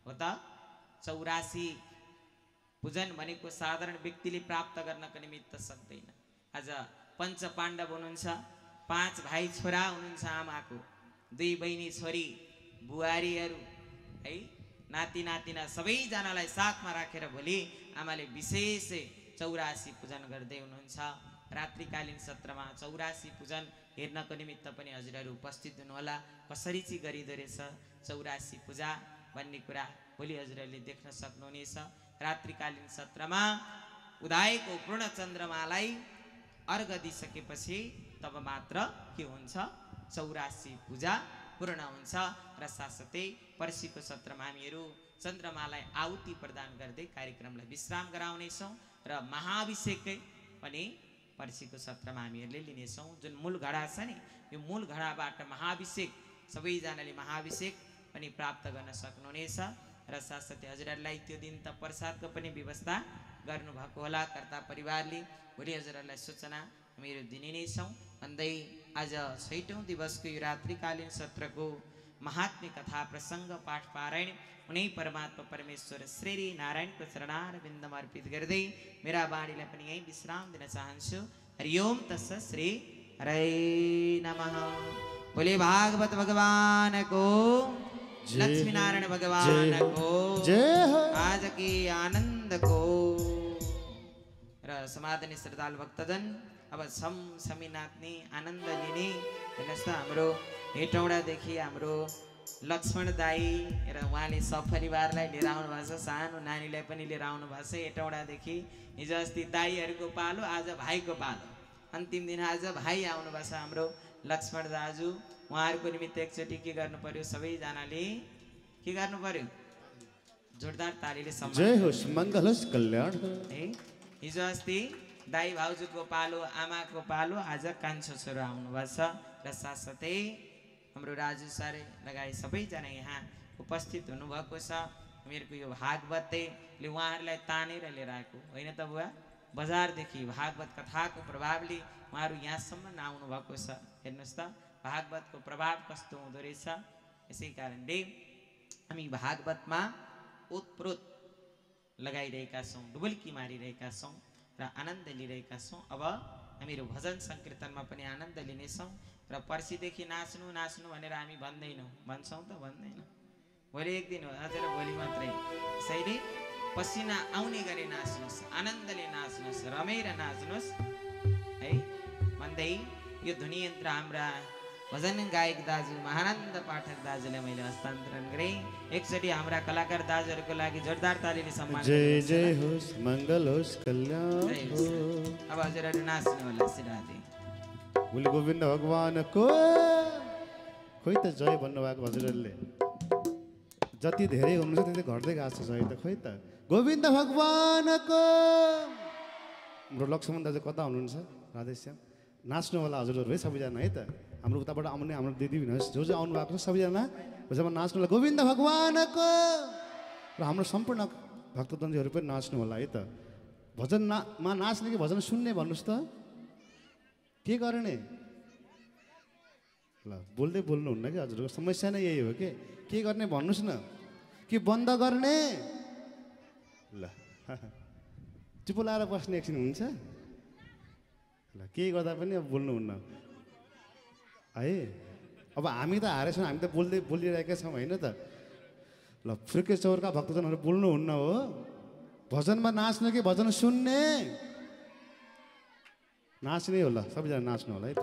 हो त। 84 पूजन भनेको साधारण व्यक्तिले प्राप्त गर्नको निमित्त सक्दैन। आज पञ्च पाण्डव हुनुहुन्छ, 5 भाइ छोरा हुनुहुन्छ आमाको, 2 बहिनी छोरी, बुहारीहरू है, नाति नातिना सबैजनालाई साथमा राखेर भोलि आमाले विशेष 84 पूजन गर्दै हुनुहुन्छ। रात्रिकालीन सत्रमा 84 पूजन हेर्नको निमित्त पनि हजुरहरू उपस्थित हुनुहोला। कसरी चाहिँ गरिँदो रहेछ 84 पूजा भन्ने कुरा भोलि हजुरहरूले देख्न सक्नुहुनेछ। रात्रिकालीन सत्रमा उदायको पूर्ण चन्द्रमालाई अर्घ दिइसकेपछि तब मात्र के हुन्छ, 84 पूजा पूर्ण हुन्छ। र साथसाथै पर्सिको सत्रमा हामीहरू चन्द्रमालाई आहुति प्रदान गर्दै कार्यक्रमलाई विश्राम गराउनेछौँ र महाभिषेकै पनि पर्सिको सत्रमा हामीहरूले लिनेछौँ। जुन मूल घडा छ नि, यो मूल घडाबाट महाभिषेक सबैजनाले महाभिषेक पनि प्राप्त गर्न सक्नुहुनेछ। र साथसाथै हजुरहरूलाई त्यो दिन त प्रसादको पनि व्यवस्था गर्नुभएको होला कर्ता परिवारले। भोलि हजुरहरूलाई सूचना हामीहरू दिने नै छौँ भन्दै आज 6औं दिवसको यो रात्रिकालीन सत्रको महात्म्य कथा प्रसङ्ग पाठ पारायण उनै परमात्मा परमेश्वर श्री नारायणको चरणारविन्दमा अर्पित गर्दै मेरा बाणीलाई पनि यहीँ विश्राम दिन चाहन्छु। हरिओम तत्सत् श्री हरे नमः। बोले भागवत भगवान को, लक्ष्मी नारायण भगवान को, आज की आनंद को। र समाधानी श्रद्धालु भक्तजन अब समी नाच्ने आनन्द लिने। हेर्नुहोस् त हाम्रो हेटौँडादेखि हाम्रो लक्ष्मण दाई र उहाँले सपरिवारलाई लिएर आउनु भएको छ, सानो नानीलाई पनि लिएर आउनु भएको छ हेटौँडादेखि। हिजो अस्ति दाईहरूको पालो, आज भाइको पालो, अन्तिम दिन आज भाइ आउनु भएको छ हाम्रो लक्ष्मण दाजु। उहाँहरूको निमित्त एकचोटि के गर्नु पर्यो, सबैजनाले के गर्नु पर्यो, जोरदार तालीले सम्मान। जय होस्, मङ्गल होस्, कल्याण है। हिजो अस्ति दाई भाउजूको पालो, आमाको पालो, आज कान्छो छोरो आउनु भएको छ र साथसाथै हाम्रो राजु सर लगायत सबैजना यहाँ उपस्थित हुनुभएको छ। हामीहरूको यो भागवतले उहाँहरूलाई तानेर लिएर आएको होइन त बुवा बजारदेखि भागवत कथाको प्रभावले उहाँहरू यहाँसम्म नआउनु भएको छ। हेर्नुहोस् त भागवतको प्रभाव कस्तो हुँदो रहेछ। यसै कारणले हामी भागवतमा ओतप्रोत लगाइरहेका छौँ, डुबुल्की मारिरहेका छौँ र आनन्द लिइरहेका छौँ। अब हामीहरू भजन सङ्कीर्तनमा पनि आनन्द लिनेछौँ र पर्सिदेखि नाच्नु नाच्नु भनेर हामी भन्दैनौँ, भन्छौँ त भन्दैनौँ। भोलि एक दिन हो, आज र भोलि मात्रै। त्यसैले पसिना आउने गरी नाच्नुहोस्, आनन्दले नाच्नुहोस्, रमेर नाच्नुहोस् है भन्दै यो ध्वनि यन्त्र हाम्रा भजन गायक दाजु महानन्द पाठक दाजुलाई मैले हस्तान्तरण गरेँ। एकचोटि हाम्रा कलाकार दाजुहरूको लागि जोरदार तालीले सम्मान। जय जय होस्, मङ्गल होस्, कल्याण होस्। अब हजुरहरू नाच्नु होला श्रीराधे। बोल गोविन्द भगवानको। खोइ त जय भन्नुभएको हजुरहरूले जति धेरै हुनुहुन्छ त्यति घट्दै गएको छ जय त। खोइ त गोविन्द भगवानको। हाम्रो लक्ष्मण दाजु कता हुनुहुन्छ? राधेश्याम नाच्नु होला हजुरहरू है सबैजना है त। हाम्रो उताबाट आउने हाम्रो दिदी जो जो आउनु भएको छ सबैजना जब नाच्नु होला गोविन्द भगवानको। र हाम्रो सम्पूर्ण भक्तजनहरू पनि नाच्नु होला है त। भजनमा नाच्ने कि भजन सुन्ने भन्नुहोस् त, के गर्ने? ल बोल्दै बोल्नुहुन्न कि हजुरको समस्या नै यही हो के गर्ने भन्नुहोस् न, कि बन्द गर्ने? ल चुप लाएर बस्ने एकछिन हुन्छ? ल के गर्दा पनि अब बोल्नुहुन्न है। अब हामी त हारेछौँ, हामी त बोलिरहेका छौँ होइन त। ल फुर्के चौरका भक्तजनहरू बोल्नुहुन्न हो। भजनमा नाच्ने कि भजन सुन्ने? नाच्ने होला, सबैजना नाच्नु होला है त।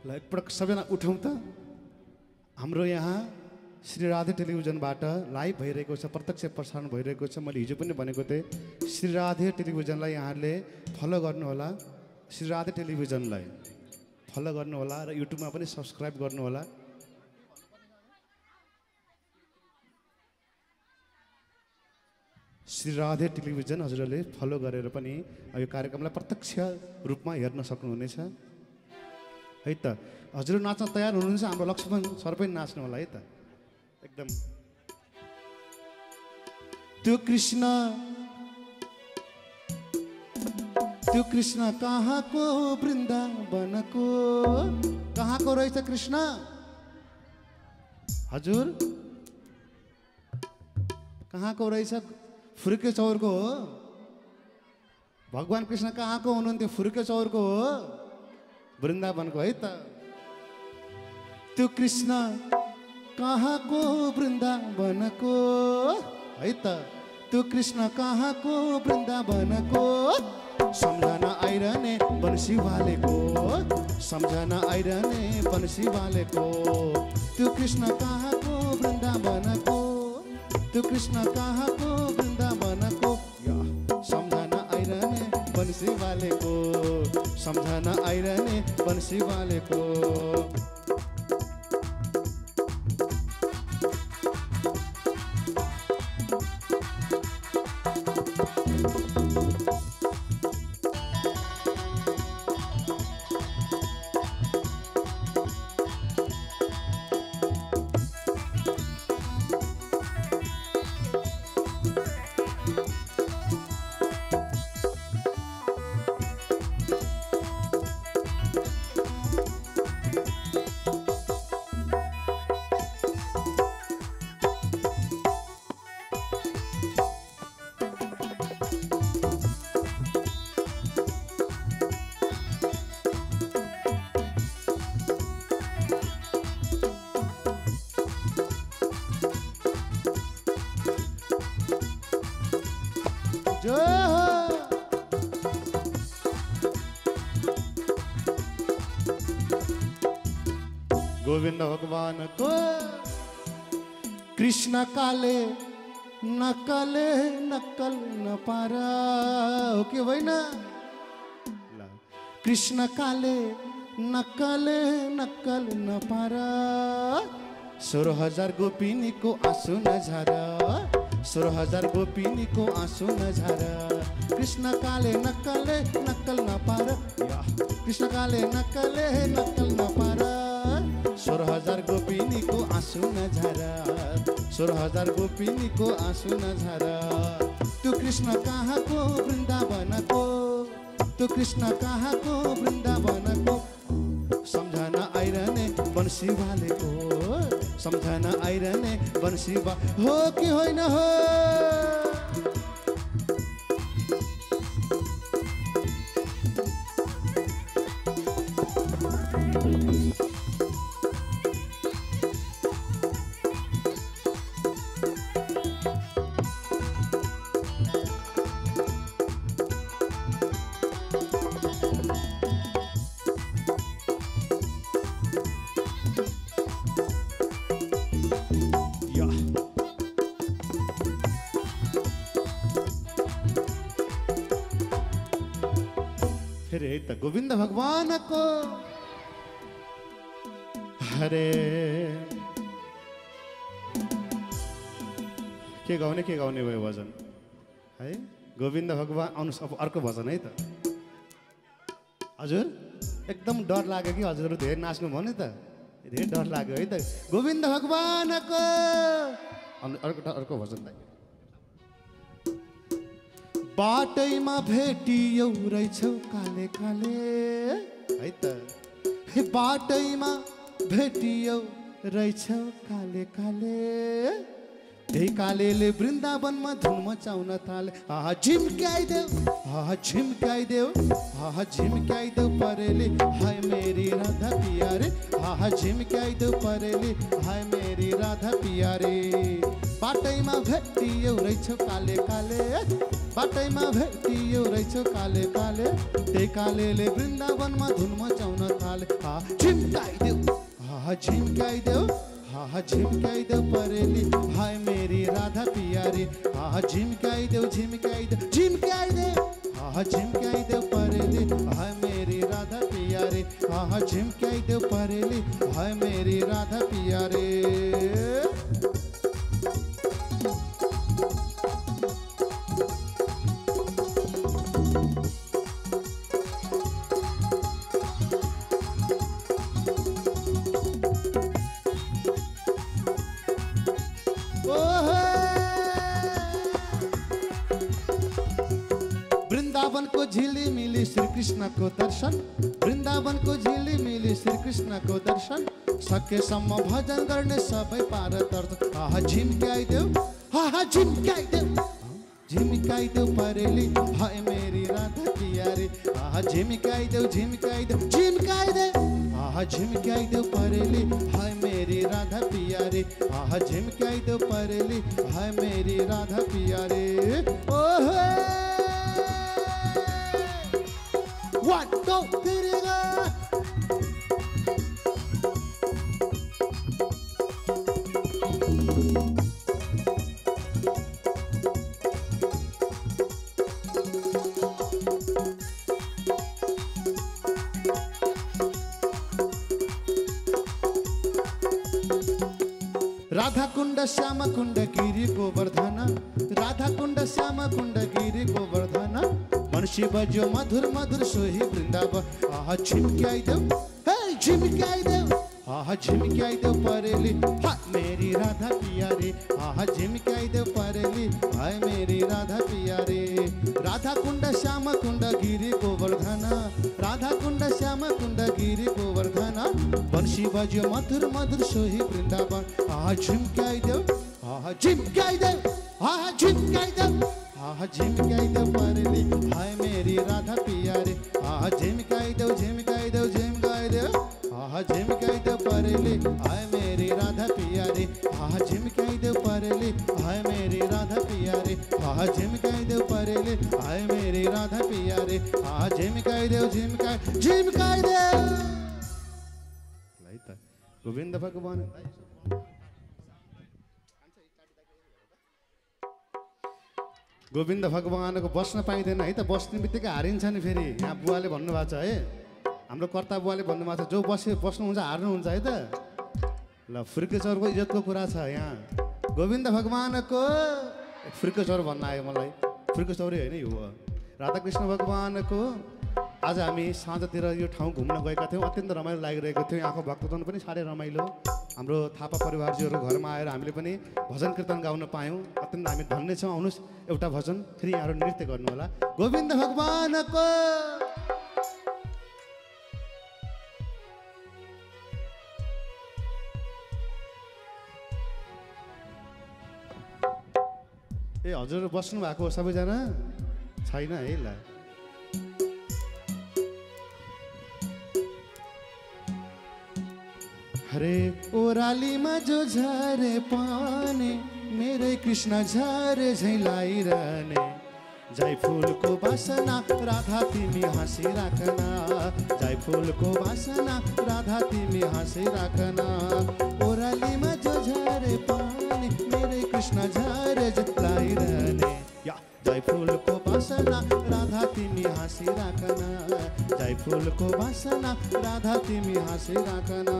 ल एकपटक सबैजना उठौँ त। हाम्रो यहाँ श्री राधे टेलिभिजनबाट लाइभ भइरहेको छ, प्रत्यक्ष प्रसारण भइरहेको छ। मैले हिजो पनि भनेको थिएँ श्री राधे टेलिभिजनलाई यहाँहरूले फलो गर्नुहोला, श्री राधे टेलिभिजनलाई फलो गर्नुहोला र युट्युबमा पनि सब्सक्राइब गर्नुहोला। श्री राधे टेलिभिजन हजुरहरूले फलो गरेर पनि यो कार्यक्रमलाई प्रत्यक्ष रूपमा हेर्न सक्नुहुनेछ है त। हजुर नाच्न तयार हुनुहुन्छ? हाम्रो लक्ष्मण सर पनि नाच्नु होला है त एकदम। त्यो कृष्ण कहाँको वृन्दावनको? कहाँको रहेछ कृष्ण? हजुर कहाँको रहेछ? फुर्के चौरको हो। भगवान कृष्ण कहाँको हुनुहुन्थ्यो? फुर्के चौरको हो, वृन्दावनको है त। त्यो कृष्ण कहाँको वृन्दावनको है त। त्यो कृष्ण कहाँको वृन्दावनको? सम्झना आइरहने बंसी वालेको, सम्झना आइरहने बंसी वालेको। त्यो कृष्ण कहाँको वृन्दावनको? त्यो कृष्ण कहाँको वृन्दावनको? सम्झना आइरहने बंसी वालेको, सम्झना आइरहने बंसी वालेको। गोविंद भगवान को। कृष्ण काले नकले नक्कल न पारा हो कि होइन? कृष्ण काले नकले नक्कल न पारा। 16,000 गोपिनीको आँसु नझारा, 16,000 गोपिनीको आँसु नझारा। कृष्ण काले नक्कले नक्कल न पारा, कृष्ण काले नक्कले नक्कल न पारा। 16,000 गोपिनीको आँसु नझार 16,000 गोपिनीको आँसु नझार त्यो कृष्ण कहाँको वृन्दावनको त्यो कृष्ण कहाँको वृन्दावनको सम्झना आइरहने बंसी वालेको सम्झना आइरहने बंसी हो कि होइन हो त गोविंद भगवान को हरे के गाउने भयो भजन है गोविंद भगवान आउनुस् अब अर्को भजन है त हजुर एकदम डर लाग्यो कि हजुरहरु धेरै नाच्नु भयो नि त धेरै डर लाग्यो है त गोविंद भगवान को अर्को भजन त बाटैमा भेटियौ रहेछौ काले काले है त बाटैमा भेटियौ रहेछौ काले काले त्यही कालेले वृन्दावनमा धुम मचाउन थाले आहा झिम्क्याइदेऊ परेली हाय मेरी राधा पियारे आहा झिम्क्याइदेऊ परेली हाय मेरी राधा पियारे बाटैमा भेटियौ रहेछौ काले काले बाटैमा भेटियौ रहेछौ काले काले त्यही कालेले वृन्दावनमा धुन मचाउन थाले झिम्क्याइदेऊ परेली हाय मेरी राधा पियारी झिम्क्याइदेऊ परेली हाय मेरी राधा पियारी झिम्क्याइदेऊ परेली हाय मेरी राधा पियारी वृंदावन को झिली मिली श्री कृष्ण को दर्शन वृंदावन को झिली मिली श्री कृष्ण को दर्शन सकेसम्म भजन गर्ने सबै पारदर्श आहा झिम्क्याइदेऊ परेली हाय मेरी राधा पियारी आहा झिम्क्याइदेऊ आहा झिम्क्याइदेऊ परेली हाय मेरी राधा पियारी आहा झिम्क्याइदेऊ परेली हाय मेरी राधा पियारी ओहो 1 2 3 राधा कुंड श्याम कुंड गिरी गोवर्धन राधा कुंड श्याम कुंड गिरी गोवर्धन बंशी बजो मधुर मधुर सोही वृंदावन आहा झिम्क्याइदेऊ परेली हाय मेरी राधा पियारी आहा झिम्क्याइदेऊ परेली हाय मेरी राधा पियारी राधा कुंड श्याम कुंड गिरी गोवर्धन राधा कुंड श्याम कुंड गिरी गोवर्धन बंशी बजो मधुर मधुर सोही वृंदावन आहा झिम्क्याइदेऊ परेली हाय मेरी राधा पियारी आहा झिम्क्याइदेऊ आहा झिम्क्याइदेऊ परेली हाय मेरी राधा पियारी आहा झिम्क्याइदेऊ परेली हाय मेरी राधा पियारी आहा झिम्क्याइदेऊ परेली हाय मेरी राधा पियारी आहा झिम्क्याइदेऊ गोविंद भगवान गोविंद भगवानको बस्न पाइँदैन है त बस्ने बित्तिकै हारिन्छ नि फेरि यहाँ बुवाले भन्नुभएको छ है हाम्रो कर्ता बुवाले भन्नुभएको छ जो बस्नुहुन्छ हार्नुहुन्छ है त ल फुर्के चौरको इज्जतको कुरा छ यहाँ गोविंद भगवानको फुर्के चौर भन्न आयो मलाई फुर्के चौरै होइन यो राधाकृष्ण भगवानको आज हामी साँझतिर यो ठाउँ घुम्न गएका थियौँ। अत्यन्त रमाइलो लागिरहेको थियो। यहाँको भक्तजन पनि साह्रै रमाइलो। हाम्रो थापा परिवारजीहरू घरमा आएर हामीले पनि भजन कीर्तन गाउन पायौँ। अत्यन्त हामी धन्य छौँ। आउनुहोस् एउटा भजन फेरि यहाँहरू नृत्य गर्नु होला। गोविन्द भगवानको ए हजुर बस्नु भएको हो सबैजना? छैन है ल। हरे ओरालीमा जो झरे पानी मेरे कृष्ण झरे झैलाइरहने जय फुलको बासना राधा तिमी हाँसिराखना जय फुलको बासना राधा तिमी हाँसिराखना ओरालीमा जो झरे पानी मेरे कृष्ण झरे झैलाइरहने जय फुलको बासना राधा तिमी हाँसिराखना जय फुलको बासना राधा तिमी हाँसिराखना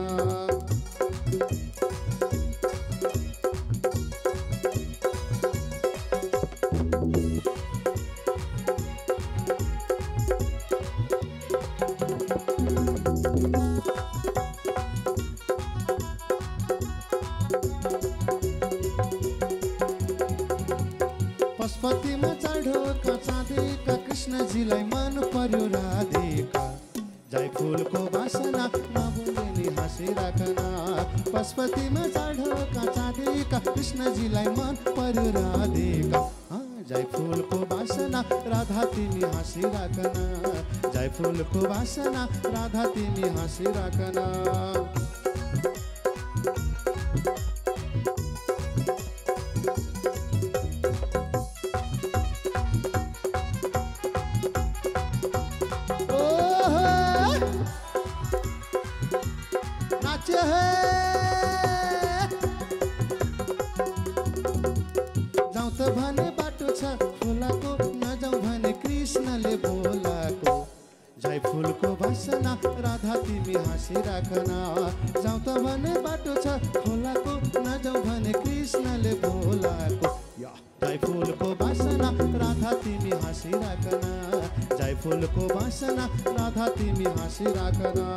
पशुपतिमा चढोका चाँदीका कृष्णजीलाई मन पर्यो राधेका जय फुलको बासना नभुलिनी हाँसिराखना पशुपतिमा चढोका चाँदीका कृष्णजीलाई मन पर्यो राधेका जय फुलको बासना राधा तिमी हाँसिराखना जय फुलको बासना राधा तिमी हाँसिराखना जाउँ त भने बाटो छ खोलाको नजाउँ भने कृष्णले बोलाको जय फुलको बासना राधा तिमी हाँसिराखना जाउँ त भने बाटो छ खोलाको नजाउँ भने कृष्णले बोलाको जय फुलको बासना राधा तिमी हाँसिराखना जय फुलको बासना राधा तिमी हाँसिराखना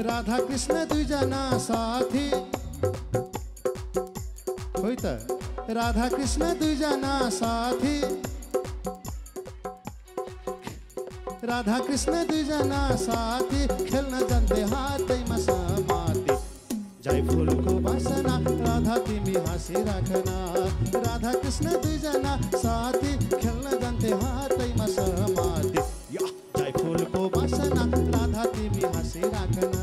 राधा कृष्ण दुईजना साथी होइ त राधा कृष्ण दुईजना साथी राधा कृष्ण दुईजना साथी खेल्न जान्थे हातैमा समाती जय फुलको बासना राधा तिमी हाँसिराखना राधा कृष्ण दुईजना साथी खेल्न जान्थे हातैमा समाती जय फुलको बासना राधा तिमी हाँसिराखना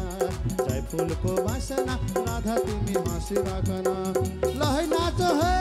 जय फुलको बासना राधा तिमी हाँसिराखना ल है नाचो है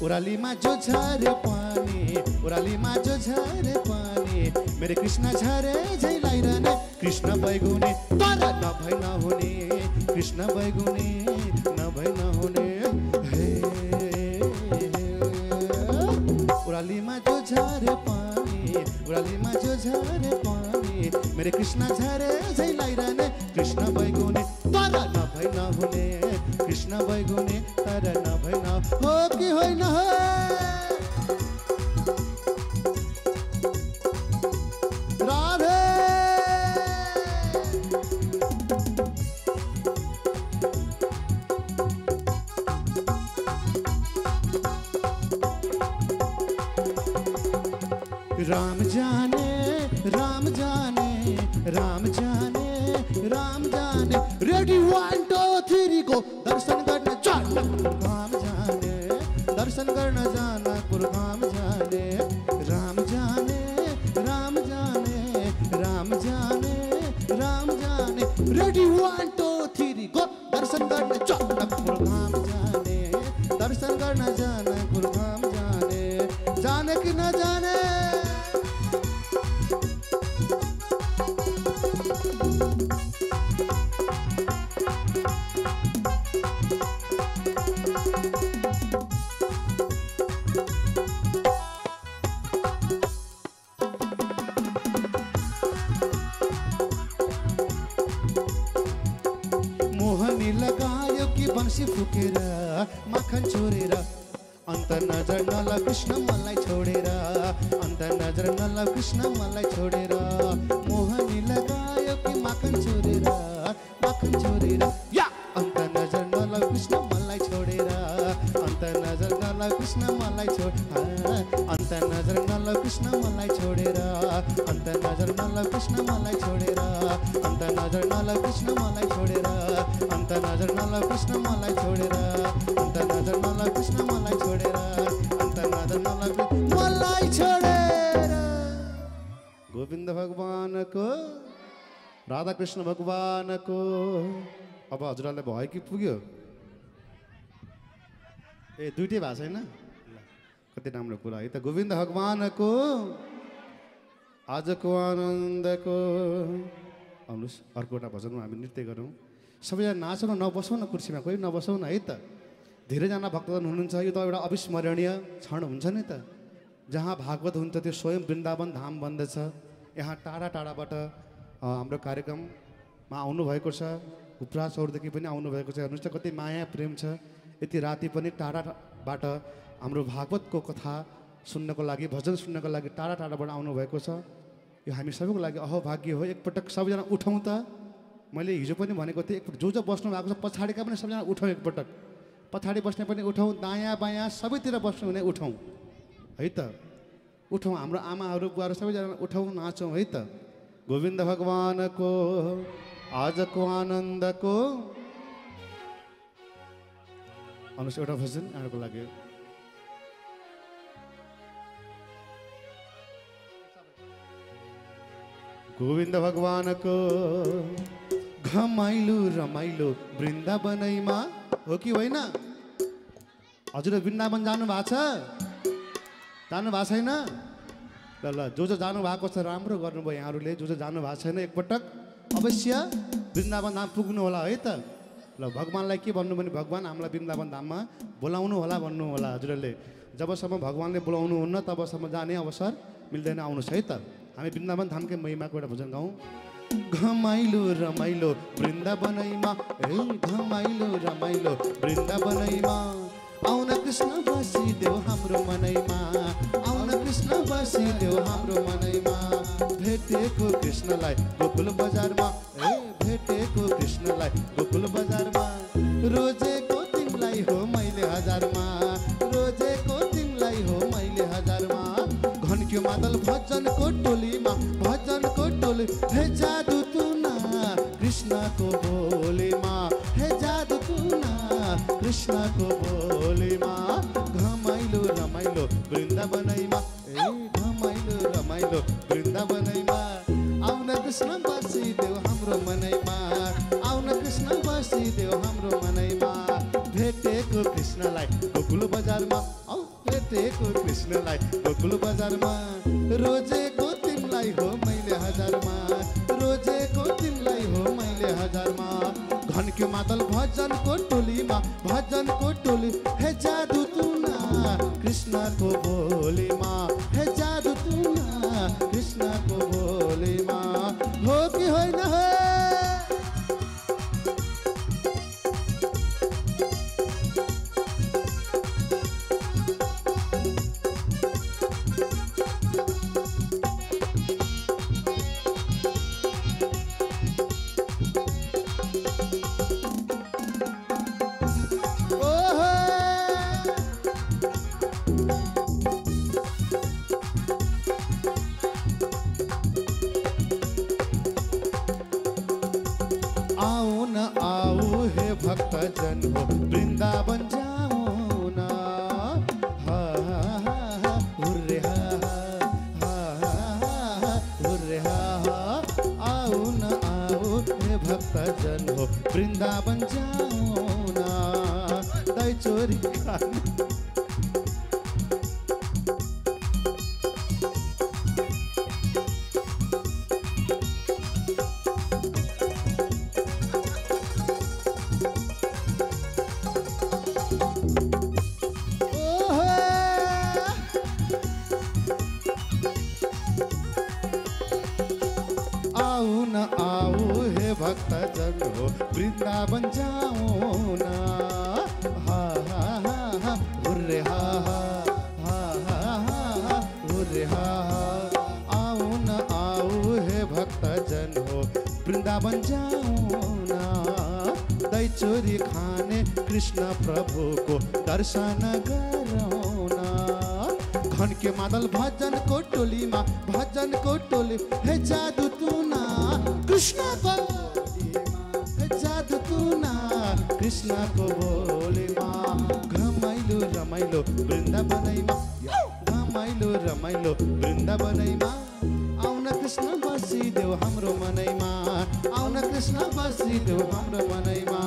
उरालीमा जो झरे पानी उरालीमा जो झरे पानी मेरे कृष्ण झरे झैलाइरहने कृष्ण बैगुने तर नभई नहुने कृष्ण बैगुने नभई नहुने उरालीमा जो झरे पानी उरालीमा जो झरे पानी मेरे कृष्ण झरे झैलाइरहने कृष्ण बैगुने तर नभई नहुने कृष्ण बैगुने तर नभई न हो कि होइन हो राधे राम जाने राम जाने राम जाने राम जाने रेडी 1 2 3 गो दर्शन गर्न जनकपुर धाम जाने दर्शन गर्न जनकपुर धाम जाने राम जाने राम जाने राम जाने रेडी 1 2 3 गो दर्शन गर्न जनकपुरधाम जाने दर्शन गर्न जनकपुरधाम जाने जाने कि नजाने मोहनी लगायो कि बंसी फुकेर माखन छोडेर अन्त नजर नला कृष्ण मलाई छोडेर अन्त नजर नला कृष्ण मलाई छोडेर मोहनी लगायो कि माखन छोडेर या अन्त नजर नला कृष्ण मलाई छोडेर अन्त नजर नला कृष्ण मलाई अन्त नजर नला कृष्ण मलाई छोडेर अन्त नजर नला कृष्ण मलाई छोडेर अन्त नजर नला कृष्ण मलाई छोडेर अन्त नजर नला कृष्ण मलाई छोडेर अन्त नजर नला कृष्ण मलाई छोडेर अन्त नजर नला मलाई छोडेर गोविन्द भगवानको राधा कृष्ण भगवानको अब हजुरलाई भयो कि पुग्यो ए दुईटै भएको छैन कति राम्रो कुरा है त गोविन्द भगवानको आजको आनन्दको आउनुहोस् अर्को एउटा भजनमा हामी नृत्य गरौँ सबैजना नाचौँ न नबसौँ न कुर्सीमा कोही नबसौँ न है त धेरैजना भक्तजन हुनुहुन्छ यो त एउटा अविस्मरणीय क्षण हुन्छ नि त जहाँ भागवत हुन्छ त्यो स्वयं वृन्दावन धाम बन्दछ यहाँ टाढा टाढाबाट हाम्रो कार्यक्रममा आउनुभएको छ उपरासहरूदेखि पनि आउनुभएको छ हेर्नुहोस् त कति माया प्रेम छ यति राति पनि टाढाबाट हाम्रो भागवतको कथा सुन्नको लागि भजन सुन्नको लागि टाढा टाढाबाट आउनुभएको छ यो हामी सबैको लागि अहोभाग्य हो एकपटक सबैजना उठौँ त मैले हिजो पनि भनेको थिएँ एकपटक जो बस्नु भएको छ पछाडिका पनि सबैजना उठौँ एकपटक पछाडि बस्ने पनि उठौँ दायाँ बायाँ सबैतिर बस्नु हुने उठौँ है त उठौँ हाम्रो आमाहरू बुवाहरू सबैजना उठौँ नाचौँ है त गोविन्द भगवानको आजको आनन्दको आउनुहोस् एउटा भजन यहाँको लागि गोविन्द भगवानको घमाइलो रमाइलो वृन्दावनैमा हो कि होइन हजुर वृन्दावन जानु भएको छ जानु भएको छैन ल ल जो जानु भएको छ राम्रो गर्नुभयो यहाँहरूले जो जानु भएको छैन एकपटक अवश्य वृन्दावन धाम पुग्नु होला है त ल भगवान्लाई के भन्नु भने भगवान् हामीलाई वृन्दावन धाममा बोलाउनु होला भन्नु होला हजुरहरूले जबसम्म भगवान्ले बोलाउनुहुन्न तबसम्म जाने अवसर मिल्दैन आउनुहोस् है त हामी वृन्दावन धामकै महिमाको एउटा भजन गाउँ घमाइलो रमाइलो वृन्दावनैमा ए घमाइलो रमाइलो वृन्दावनैमा आउन कृष्ण बसिदेऊ हाम्रो मनैमा आउन कृष्ण बसिदेऊ हाम्रो मनैमा भेटेको कृष्णलाई गोकुल बजारमा ए भेटेको कृष्णलाई गोकुल बजारमा रोजेको तिमीलाई हो मैले हजारमा रोजेको तिमीलाई हो मैले हजारमा घन्क्यो मादल भजनको टोलीमा भजनको टोली हे जादु तुना कृष्णको बोलीमा हे जादु तुना कृष्णको बोलीमा घमाइलो रमाइलो वृन्दावनैमा ए घमाइलो रमाइलो वृन्दावनैमा आउन कृष्ण बसिदेऊ हाम्रो मनैमा आउन कृष्ण बसिदेऊ हाम्रो मनैमा भेटेको कृष्णलाई गोकुल बजारमा औ भेटेको कृष्णलाई गोकुल बजारमा रोजेको तिमीलाई हो मैले हजारमा रोजेको तिमीलाई हो मैले हजारमा घन्क्यो मादल भजनको टोलीमा भजनको टोली हे जादु तुना कृष्णको बोलीमा हे जादु तुना कृष्णको बोलीमा हो कि होइन हो भक्तजन हो वृंदावन जाओ ना हा हा हा हुर्रे हा हा हुर्रे हा आओ न आओ हे भक्तजन जन हो वृंदावन जाऊं ना दही चोरी खाने भक्त जन हो वृंदावन जाऊं ना हा हा हा हा हुर्रे हा हा हा हा हा हुर्रे हा हा आओ न आओ हे भक्त जन हो वृंदावन जाऊं ना दही चोरी खाने कृष्ण प्रभु को दर्शन करो ना घन के मादल भजन को टोली माँ भजन को टोली हे जादू तू ना कृष्ण को जादू तू ना कृष्ण को बोले माँ घमाइलो रमाइलो वृंदावनै माँ घमाइलो रमाइलो वृंदावनै माँ आउन कृष्ण बसिदेऊ हाम्रो मनैमा आउन कृष्ण बसिदेऊ हाम्रो मनैमा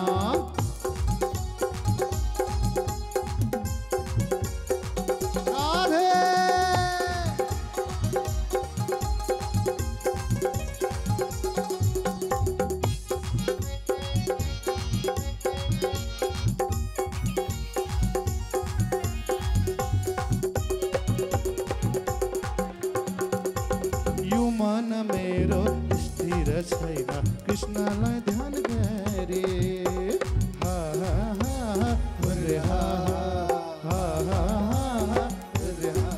छैन कृष्णलाई ध्यान गरे हा हा हा रे हा हा हा हा रे हा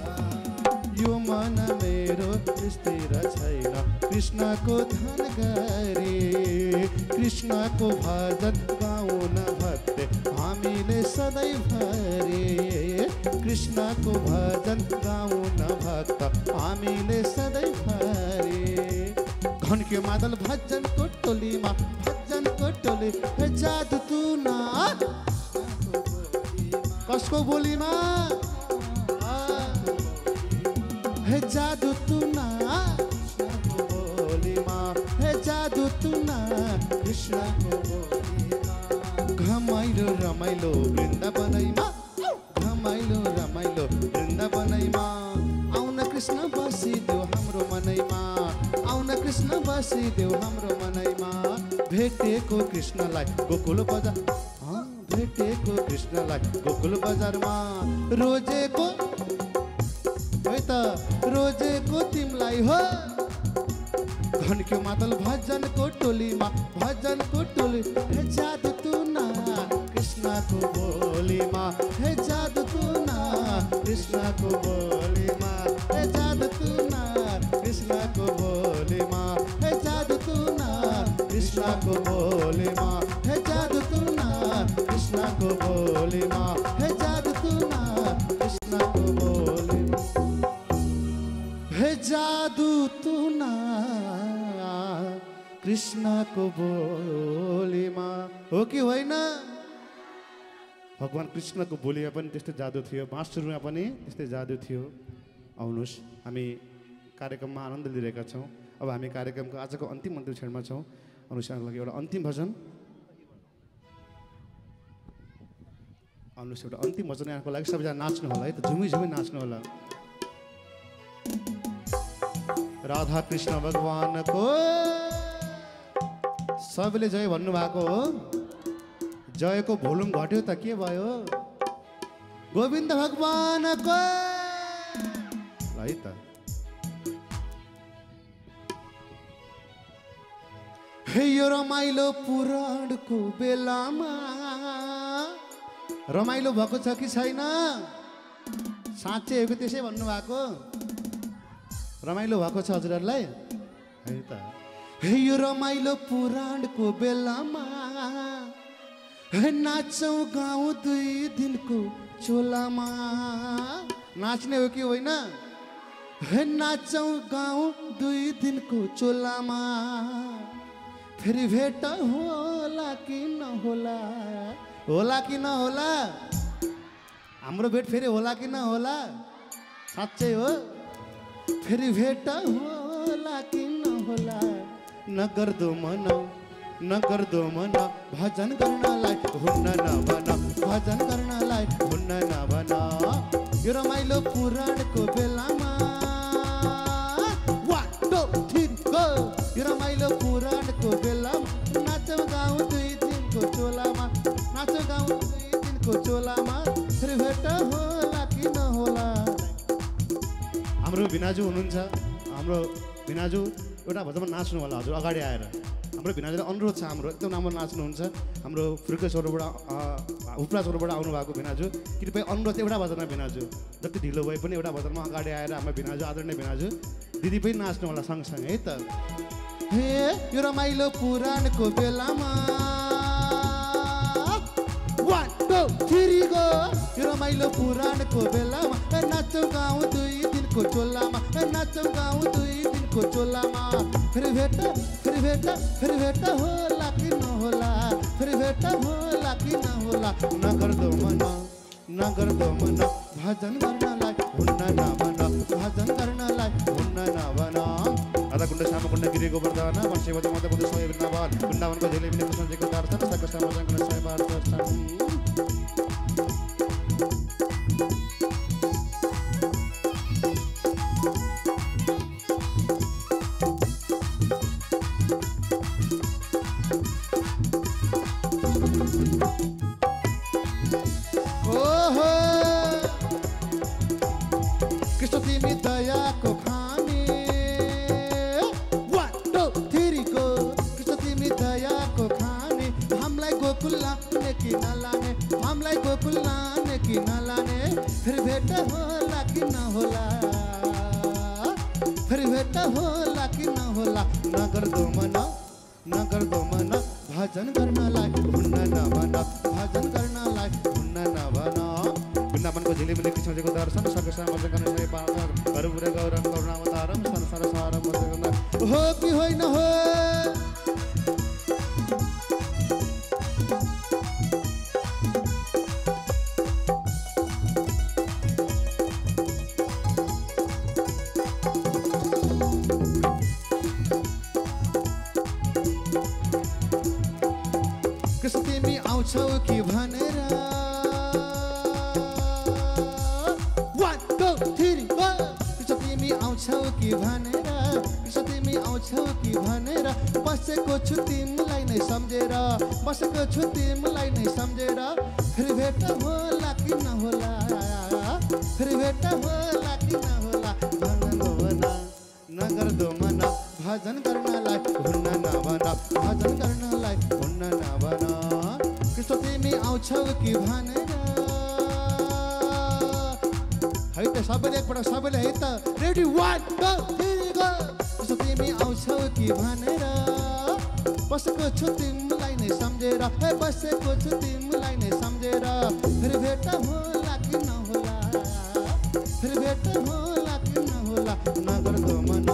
यो मन मेरो स्थिर छैन कृष्णको ध्यान गरे कृष्णको भजन गाउन भक्ते हामीले सधैँ भरे कृष्णको भजन गाउन भक्त हामीले सधैँ भरे घन के मादल भजन को टोली माँ भजन को टोली हे जादू तू ना कसको बोली माँ हे जादू तू ना बोली माँ हे जादू तू ना कृष्ण को बोली माँ घमाइलो रमाइलो वृंदावनै माँ घमाइलो रमाइलो वृंदावनै माँ आउन कृष्ण बसिदेऊ हाम्रो मनैमा आउन कृष्ण बसिदेऊ हाम्रो मनैमा भेटेको कृष्णलाई गोकुल बजार भेटेको कृष्णलाई गोकुल बजारमा रोजेको है त रोजेको तिमलाई हो घनक्यो मादल भजन को टोलीमा भजन को टोली हे जादू तू ना कृष्णको बोलीमा हे जादू तू ना कृष्णको बोलीमा हे जादू तू ना कृष्णको बोलीमा हे जादू तू ना कृष्णको बोलीमा हे जादू तू ना कृष्णको बोलीमा हे जादू तू ना कृष्णको बोलीमा हे जादू तू ना कृष्णको बोलीमा हो कि होइन भगवान कृष्णको बोलीमा पनि त्यस्तै जादु थियो बाँसुरीमा पनि त्यस्तै जादु थियो आउनुहोस् हामी कार्यक्रममा आनन्द लिइरहेका छौँ अब हामी कार्यक्रमको आजको अन्तिम अन्तिम क्षणमा छौँ आउनुहोस् यहाँको लागि एउटा अन्तिम भजन आउनुहोस् एउटा अन्तिम भजन यहाँको लागि सबैजना नाच्नु होला है त झुमी झुमी नाच्नु होला राधा कृष्ण भगवानको सबैले जय भन्नुभएको हो जयको भोल्युम घट्यो त के भयो गोविन्द भगवानको है त हे यो रमाइलो पुराणको बेलामा रमाइलो भएको छ कि छैन साँच्चै हो कि त्यसै भन्नुभएको रमाइलो भएको छ हजुरहरूलाई है त हे यो रमाइलो पुराणको बेलामा हे नाचौँ गाउँ 2 दिनको चोलामा नाच्ने हो कि होइन हे नाचौँ गाउँ 2 दिनको चोलामा फेरि भेट होला कि नहोला होला कि नहोला हाम्रो भेट फेरि होला कि नहोला साँच्चै हो फेरि भेट होला कि नहोला नगर्दो मनौ नगर्दो मन भजन गर्नलाई हुन्न नभन भजन गर्नलाई हुन्न नभन यो रमाइलो पुराणको बेलामा 1 2 3 गो यो रमाइलो पुराणको बेलामा नाचौ गाउँ 2 दिनको चोलामा नाचौ गाउँ 2 दिनको चोलामा फेरि भेट होला कि नहोला। हाम्रो भिनाजु हुनुहुन्छ हाम्रो भिनाजु एउटा भजनमा नाच्नु होला हजुर अगाडि आएर हाम्रो भिनाजुलाई अनुरोध छ हाम्रो एकदम राम्रो नाच्नुहुन्छ हाम्रो फुर्केश्वरबाट उपराजबाट आउनु भएको भिनाजु कृपया अनुरोध एउटा भजनमा भिनाजु जति ढिलो भए पनि एउटा भजनमा अगाडि आएर हाम्रो भिनाजु आदरणीय भिनाजु दिदी पनि नाच्नु होला सँगसँगै है त। हे यो रमाइलो पुराणको बेलामा 1 2 3 गो यो रमाइलो पुराणको बेलामा नाचौ गाउँ 2 दिनको चोलामा नाचौ गाउँ 2 दिनको चोलामा फेरि भेट होला कि नहोला फेरि भेट होला कि नहोला नगर्दो मन भजन गर्नलाई हुन्न नभन भजन गर्नलाई हुन्न नभन आधा कुण्ड श्याम कुण्ड गिरी गोवर्धन वर्षे वध मत बुद्ध सोय वृन्दावन वृन्दावनको झेले बिने कृष्णजीको दर्शन सको समर्पण गर्न सय बार दर्शन। कृष्ण तिमी दयाको खाने 1 2 3 गो कृष्ण तिमी दयाको खाने हामीलाई गोकुल लाने कि नलाने हामीलाई गोकुल लाने कि नलाने फेरि भेट होला कि नहोला फेरि भेट होला कि नहोला नगर्दो मन भजन गर्नलाई हुन्न नभन भजन गर्नलाई हुन्न नभन वृन्दावनको झिलिमिली कृष्णजीको दर्शन सकेसम्म गर्न सय पार गरुपुरे गौरम करुणावतारम संसार सारम हो कि होइन हो कृष्ण तिमी आउँछौ कि भनेर 1 2 3 गो कृष्ण तिमी आउँछौ कि भनेर कृष्ण तिमी आउँछौ कि भनेर बसेको छु तिमीलाई नै सम्झेर बसेको छु तिमीलाई नै सम्झेर फेरि भेट होला कि नहोला फेरि भेट होला कि नहोला नगर्दो मन भजन गर्नलाई हुन्न नभन भजन गर्नलाई हुन्न नभन कृष्ण तिमी आउँछौ कि भनेर है त सबैले एकपल्ट सबैले है त रेडी 1 2 3 गो कृष्ण तिमी आउँछौ कि भनेर बसेको छु तिमीलाई नै सम्झेर हे बसेको छु तिमीलाई नै सम्झेर फेरि भेट होला कि नहोला फेरि भेट होला कि नहोला नगर्दो मन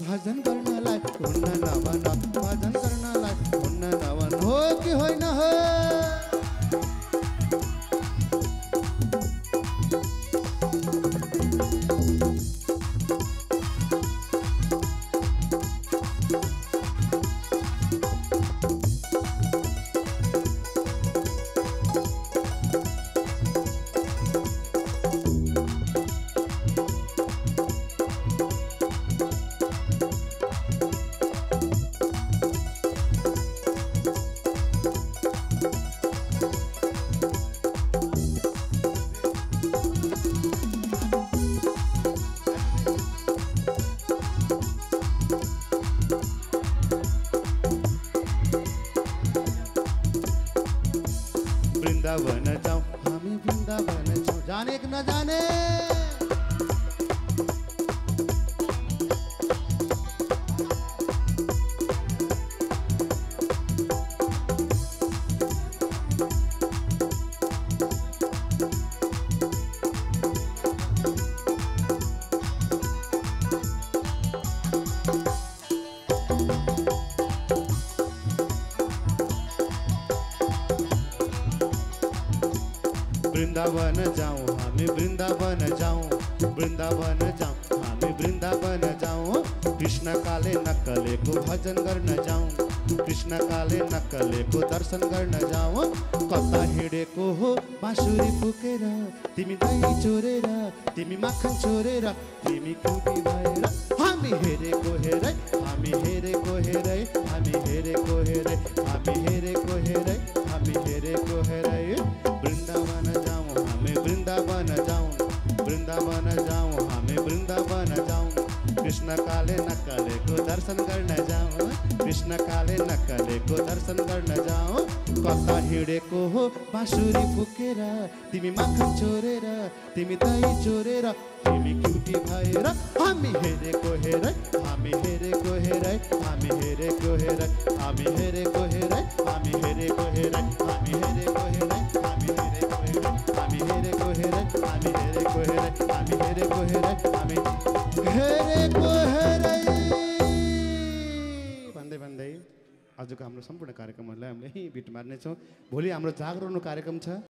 भजन गर्नलाई हुन्न नभन भजन गर्नलाई हुन्न नभन हो कि होइन हो वृंदावन जाऊं हमें वृंदावन जाऊं जाने कि न जाने वृंदावन जाऊं हमें वृंदावन जाऊं हमें वृन्दावन जाउँ कृष्ण काले नक्कलेको भजन गर्न जाउँ कृष्ण काले नक्कलेको दर्शन गर्न जाउँ कता हिँडेको हो बाँसुरी फुकेर तिमी दही चोरेर तिमी माखन चोरेर तिमी कुटी भएर हामी हेरेको हेरै हामी हेरेको हेरै हामी हेरेको हेरै हामी हेरेको हेरै हामी हेरेको हेरै वृन्दावन जाउँ हामी वृन्दावन जाउँ वृन्दावन जाउँ हामी वृन्दावन जाउँ कृष्ण काले नक्कलेको दर्शन गर्न जाउँ कृष्ण काले नक्कलेको दर्शन गर्न जाउँ कता हिँडेको हो बाँसुरी फुकेर तिमी माखन चोरेर तिमी दही चोरेर तिमी क्युटी भएर हामी हेरेको हेरै हामी हेरेको हेरै हामी हेरेको हेरै हामी हेरेको हेरै हामी हेरेको हेरै हामी हेरेको हेरै हामी हेरेको हेरै हामी हेरेको हेरै हामी हेरेको हेरै हामी हेरेको हेरै हामी हेरेको हेरै भन्दै भन्दै आजको हाम्रो सम्पूर्ण कार्यक्रमहरूलाई हामीले यहीँ बिट मार्नेछौँ भोलि हाम्रो जागरण कार्यक्रम छ